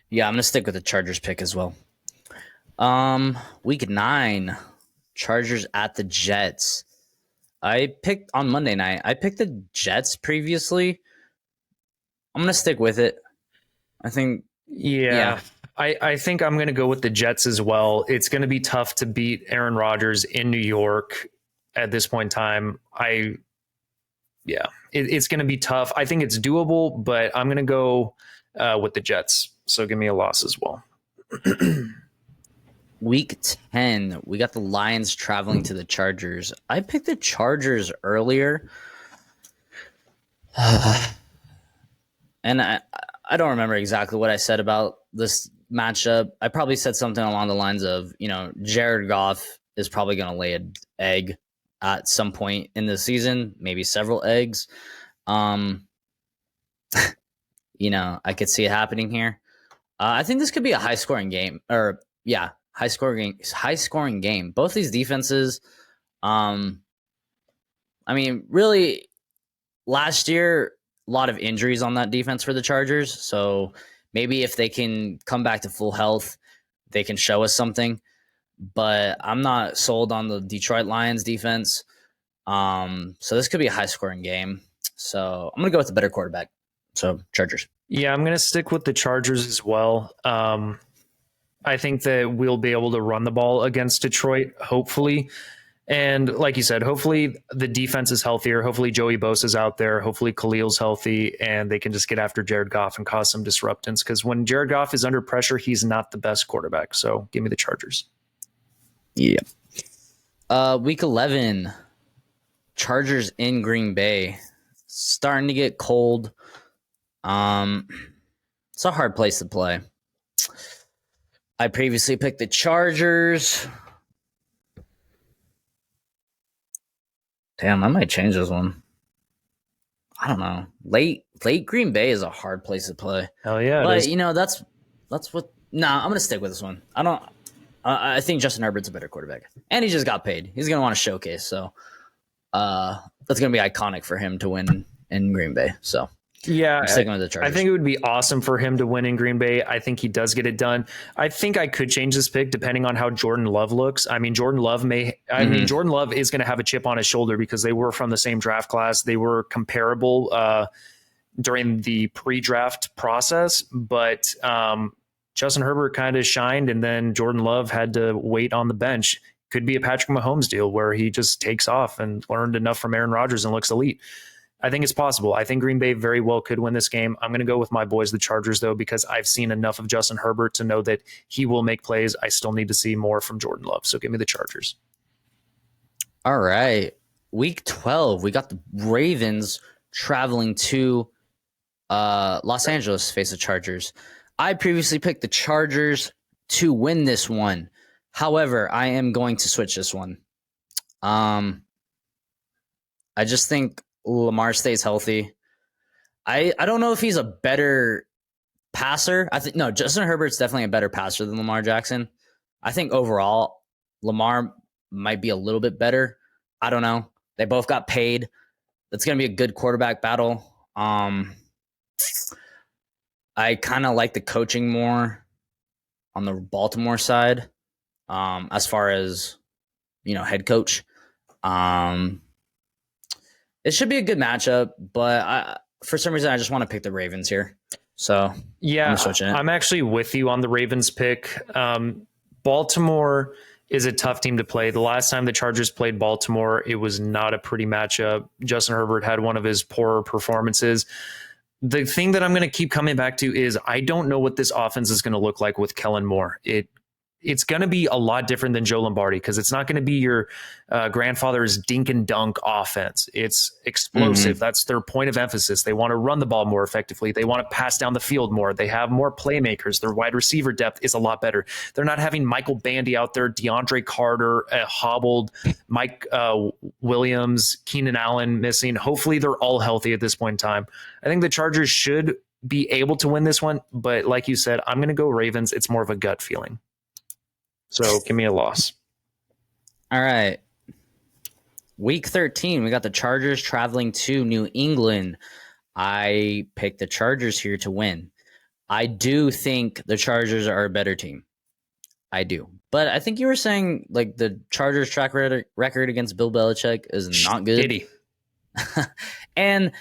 Yeah, I'm going to stick with the Chargers pick as well. Week 9, Chargers at the Jets. I picked on Monday night. I picked the Jets previously. I'm going to stick with it. I think. Yeah. I think I'm going to go with the Jets as well. It's going to be tough to beat Aaron Rodgers in New York at this point in time. It's going to be tough. I think it's doable, but I'm going to go with the Jets. So give me a loss as well. Week 10, we got the Lions traveling to the Chargers. I picked the Chargers earlier. And I don't remember exactly what I said about this matchup. I probably said something along the lines of, Jared Goff is probably going to lay an egg at some point in the season, maybe several eggs. I could see it happening here. I think this could be a high scoring game, high scoring game. Both these defenses, really last year, a lot of injuries on that defense for the Chargers. So maybe if they can come back to full health, they can show us something. But I'm not sold on the Detroit Lions defense. So this could be a high-scoring game. So I'm going to go with the better quarterback. So Chargers. Yeah, I'm going to stick with the Chargers as well. I think that we'll be able to run the ball against Detroit, hopefully. And like you said, hopefully the defense is healthier. Hopefully Joey Bosa's out there. Hopefully Khalil's healthy, and they can just get after Jared Goff and cause some disruptance. Because when Jared Goff is under pressure, he's not the best quarterback. So give me the Chargers. Yeah. Week 11, Chargers in Green Bay. Starting to get cold. It's a hard place to play. I previously picked the Chargers. Damn, I might change this one. I don't know. Late Green Bay is a hard place to play. Hell yeah. But that's what. Nah, I'm gonna stick with this one. I think Justin Herbert's a better quarterback, and he just got paid. He's gonna want to showcase. So, that's gonna be iconic for him to win in Green Bay. So, Yeah, I'm sticking with the I Chargers. think it would be awesome for him to win in Green Bay. I think he does get it done. I think I could change this pick depending on how Jordan Love looks. Jordan Love is going to have a chip on his shoulder because they were from the same draft class. They were comparable during the pre-draft process, but Justin Herbert kind of shined, and then Jordan Love had to wait on the bench. Could be a Patrick Mahomes deal where he just takes off and learned enough from Aaron Rodgers and looks elite. I think it's possible. I think Green Bay very well could win this game. I'm going to go with my boys, the Chargers, though, because I've seen enough of Justin Herbert to know that he will make plays. I still need to see more from Jordan Love. So give me the Chargers. All right. Week 12, we got the Ravens traveling to Los Angeles to face the Chargers. I previously picked the Chargers to win this one. However, I am going to switch this one. I just think Lamar stays healthy. I don't know if he's a better passer. I think no, Justin Herbert's definitely a better passer than Lamar Jackson. I think overall Lamar might be a little bit better. I don't know. They both got paid. It's going to be a good quarterback battle. I kind of like the coaching more on the Baltimore side, as far as head coach. It should be a good matchup, but for some reason I just want to pick the Ravens here. So yeah, I'm switching it. I'm actually with you on the Ravens pick. Baltimore is a tough team to play. The last time the Chargers played Baltimore, it was not a pretty matchup. Justin Herbert had one of his poorer performances. The thing that I'm going to keep coming back to is I don't know what this offense is going to look like with Kellen Moore. It's going to be a lot different than Joe Lombardi because it's not going to be your grandfather's dink and dunk offense. It's explosive. Mm-hmm. That's their point of emphasis. They want to run the ball more effectively. They want to pass down the field more. They have more playmakers. Their wide receiver depth is a lot better. They're not having Michael Bandy out there, DeAndre Carter, hobbled, Mike Williams, Keenan Allen missing. Hopefully they're all healthy at this point in time. I think the Chargers should be able to win this one, but like you said, I'm going to go Ravens. It's more of a gut feeling. So give me a loss. All right. Week 13, we got the Chargers traveling to New England. I picked the Chargers here to win. I do think the Chargers are a better team. I do. But I think you were saying like the Chargers track record against Bill Belichick is not good. And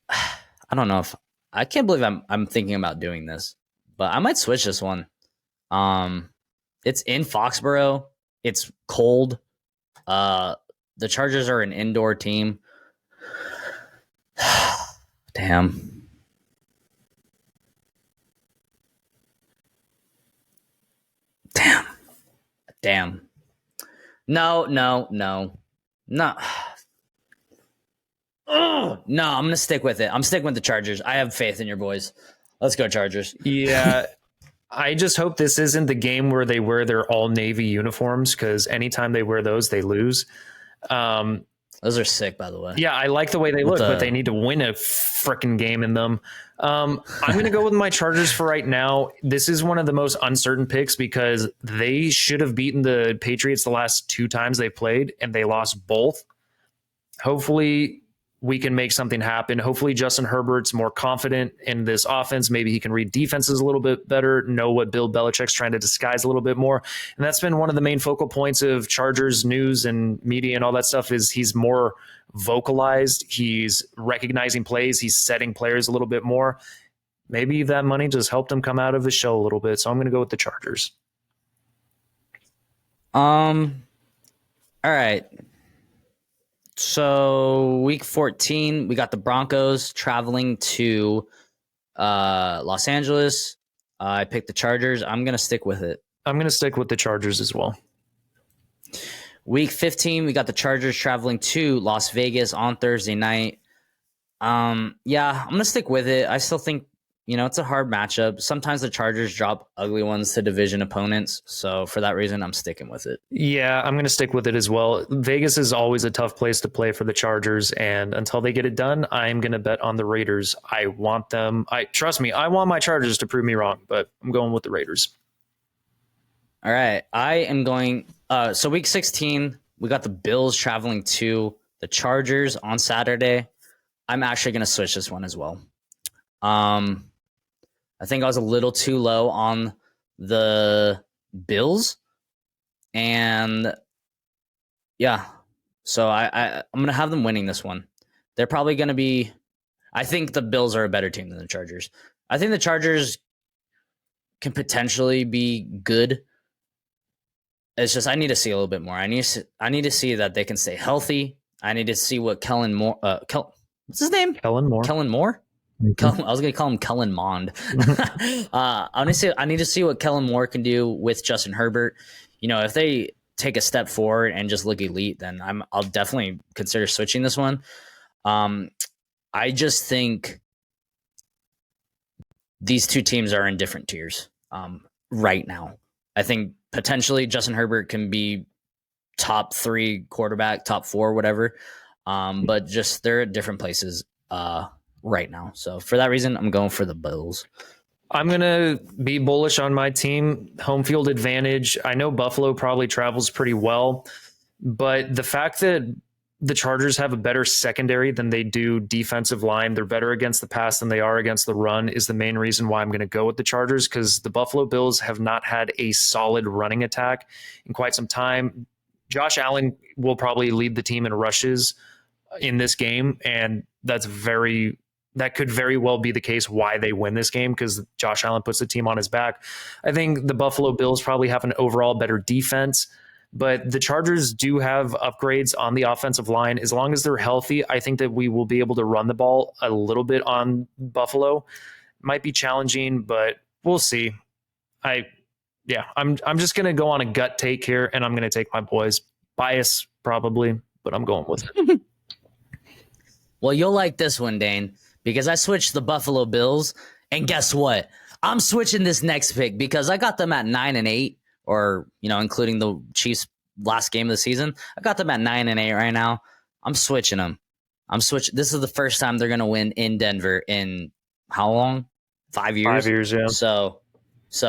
I don't know if I can't believe I'm thinking about doing this, but I might switch this one. It's in Foxborough. It's cold. The Chargers are an indoor team. Damn. No. Oh, no, I'm going to stick with it. I'm sticking with the Chargers. I have faith in your boys. Let's go, Chargers. Yeah. I just hope this isn't the game where they wear their all Navy uniforms because anytime they wear those, they lose. Those are sick, by the way. Yeah, I like the way they look, but they need to win a freaking game in them. I'm going to go with my Chargers for right now. This is one of the most uncertain picks because they should have beaten the Patriots the last 2 times they played, and they lost both. Hopefully we can make something happen. Hopefully Justin Herbert's more confident in this offense. Maybe he can read defenses a little bit better, know what Bill Belichick's trying to disguise a little bit more. And that's been one of the main focal points of Chargers news and media and all that stuff is he's more vocalized. He's recognizing plays. He's setting players a little bit more. Maybe that money just helped him come out of his shell a little bit. So I'm going to go with the Chargers. All right. So week 14, we got the Broncos traveling to Los Angeles. I picked the Chargers. I'm going to stick with it. I'm going to stick with the Chargers as well. Week 15, we got the Chargers traveling to Las Vegas on Thursday night. Yeah, I'm going to stick with it. I still think, it's a hard matchup. Sometimes the Chargers drop ugly ones to division opponents. So for that reason, I'm sticking with it. Yeah, I'm going to stick with it as well. Vegas is always a tough place to play for the Chargers. And until they get it done, I'm going to bet on the Raiders. I want them. Trust me, I want my Chargers to prove me wrong, but I'm going with the Raiders. All right. I am going. So week 16, we got the Bills traveling to the Chargers on Saturday. I'm actually going to switch this one as well. I think I was a little too low on the Bills, and yeah, so I'm going to have them winning this one. They're probably going to be. I think the Bills are a better team than the Chargers. I think the Chargers can potentially be good. It's just I need to see a little bit more. I need to see that they can stay healthy. I need to see what Kellen Moore. What's his name? Kellen Moore. Kellen Moore. Mm-hmm. I was going to call him Kellen Mond. I need to see what Kellen Moore can do with Justin Herbert. If they take a step forward and just look elite, then I'll definitely consider switching this one. I just think these two teams are in different tiers right now. I think potentially Justin Herbert can be top 3 quarterback, top 4, whatever. But just they're at different places right now. So for that reason, I'm going for the Bills. I'm going to be bullish on my team. Home field advantage. I know Buffalo probably travels pretty well, but the fact that the Chargers have a better secondary than they do defensive line, they're better against the pass than they are against the run, is the main reason why I'm going to go with the Chargers, because the Buffalo Bills have not had a solid running attack in quite some time. Josh Allen will probably lead the team in rushes in this game, and that could very well be the case why they win this game, because Josh Allen puts the team on his back. I think the Buffalo Bills probably have an overall better defense, but the Chargers do have upgrades on the offensive line. As long as they're healthy, I think that we will be able to run the ball a little bit on Buffalo. Might be challenging, but we'll see. I'm just going to go on a gut take here, and I'm going to take my boys. Bias probably, but I'm going with it. Well, you'll like this one, Dane, because I switched the Buffalo Bills, and guess what? I'm switching this next pick because I got them at 9-8, or including the Chiefs' last game of the season. I got them at 9-8 right now. I'm switching them. This is the first time they're gonna win in Denver in how long? 5 years. 5 years, yeah. So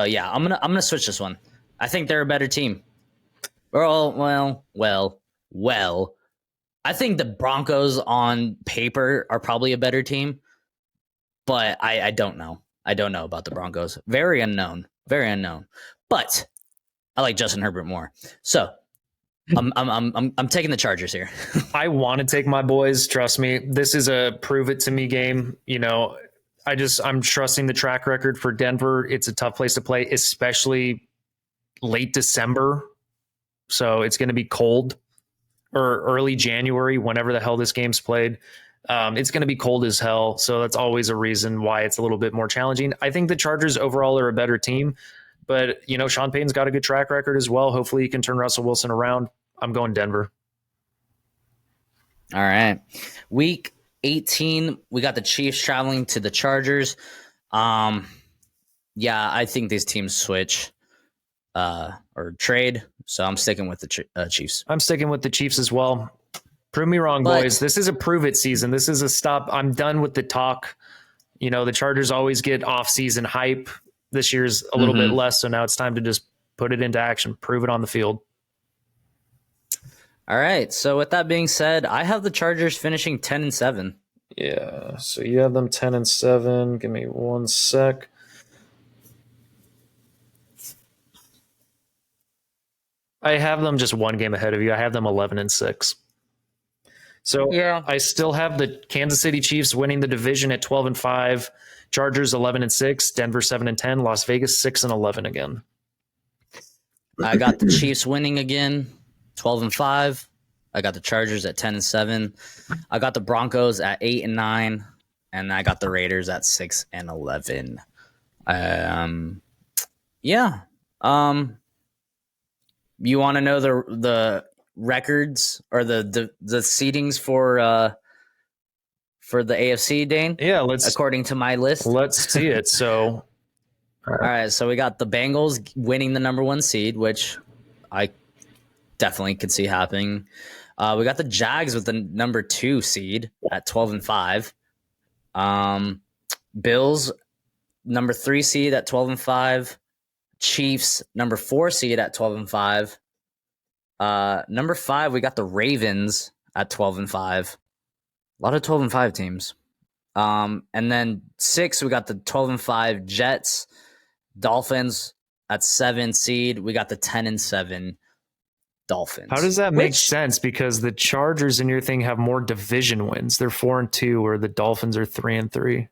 yeah, I'm gonna switch this one. I think they're a better team. Well. I think the Broncos on paper are probably a better team, but I don't know. I don't know about the Broncos. Very unknown. But I like Justin Herbert more. So I'm taking the Chargers here. I want to take my boys. Trust me. This is a prove it to me game. I'm trusting the track record for Denver. It's a tough place to play, especially late December. So it's going to be cold, or early January, whenever the hell this game's played. It's going to be cold as hell. So that's always a reason why it's a little bit more challenging. I think the Chargers overall are a better team, but Sean Payton's got a good track record as well. Hopefully he can turn Russell Wilson around. I'm going Denver. All right. Week 18, we got the Chiefs traveling to the Chargers. Yeah, I think these teams switch or trade. So I'm sticking with the Chiefs. I'm sticking with the Chiefs as well. Prove me wrong, boys. This is a prove it season. This is a stop. I'm done with the talk. The Chargers always get off-season hype. This year's a little bit less, so now it's time to just put it into action, prove it on the field. All right. So with that being said, I have the Chargers finishing 10-7. Yeah. So you have them 10-7. Give me 1 sec. I have them just 1 game ahead of you. I have them 11-6. So yeah, I still have the Kansas City Chiefs winning the division at 12-5, Chargers 11-6, Denver 7-10, Las Vegas 6-11 again. I got the Chiefs winning again, 12-5. I got the Chargers at 10-7. I got the Broncos at 8-9, and I got the Raiders at 6-11. Yeah. You want to know the records or the seedings for the AFC, Dane? Yeah, according to my list. Let's see it. So all right, so we got the Bengals winning the number 1 seed, which I definitely could see happening. We got the Jags with the number 2 seed at 12-5. Bills number 3 seed at 12-5. Chiefs number 4 seed at 12-5. Number 5, we got the Ravens at 12-5. A lot of 12-5 teams. And then 6, we got the 12-5 Jets, Dolphins at 7 seed. We got the 10-7 Dolphins. How does that make sense? Because the Chargers in your thing have more division wins. They're 4-2, where the Dolphins are 3-3.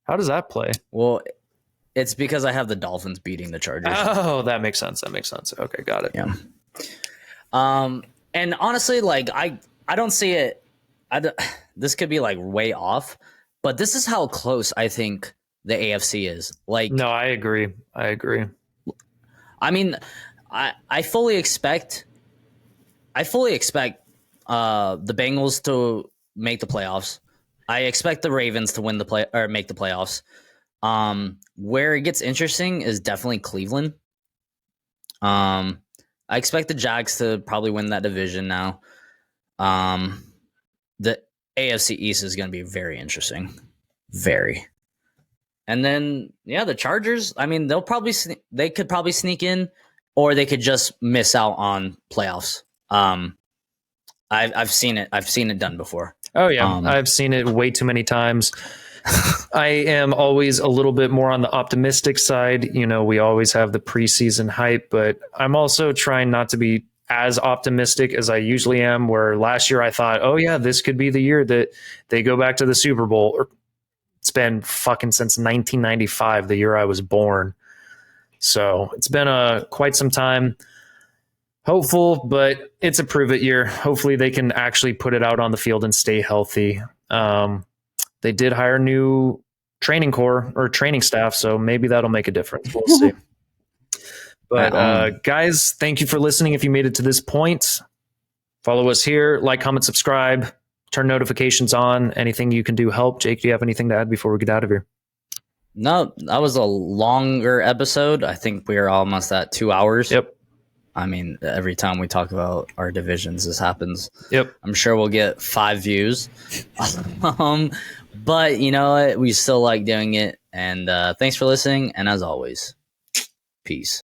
How does that play? Well, it's because I have the Dolphins beating the Chargers. Oh, that makes sense. That makes sense. Okay, got it. Yeah. And honestly, like I don't see it. This could be like way off, but this is how close I think the AFC is. Like, no, I agree. I mean, I fully expect the Bengals to make the playoffs. I expect the Ravens to win make the playoffs. Where it gets interesting is definitely Cleveland. I expect the Jags to probably win that division now. The AFC East is going to be very interesting. Very. And then, yeah, the Chargers, I mean, they could probably sneak in, or they could just miss out on playoffs. I've seen it done before. Oh yeah, I've seen it way too many times. I am always a little bit more on the optimistic side. You know, we always have the preseason hype, but I'm also trying not to be as optimistic as I usually am, where last year I thought, oh yeah, this could be the year that they go back to the Super Bowl. Or it's been fucking since 1995, the year I was born. So it's been quite some time. Hopeful, but it's a prove it year. Hopefully they can actually put it out on the field and stay healthy. They did hire new training staff, so maybe that'll make a difference. We'll see. But guys, thank you for listening. If you made it to this point, follow us here, like, comment, subscribe, turn notifications on. Anything you can do help. Jake, do you have anything to add before we get out of here? No, that was a longer episode. I think we are almost at 2 hours. Yep. I mean, every time we talk about our divisions, this happens. Yep. I'm sure we'll get 5 views. But you know what? We still like doing it. And thanks for listening. And as always, peace.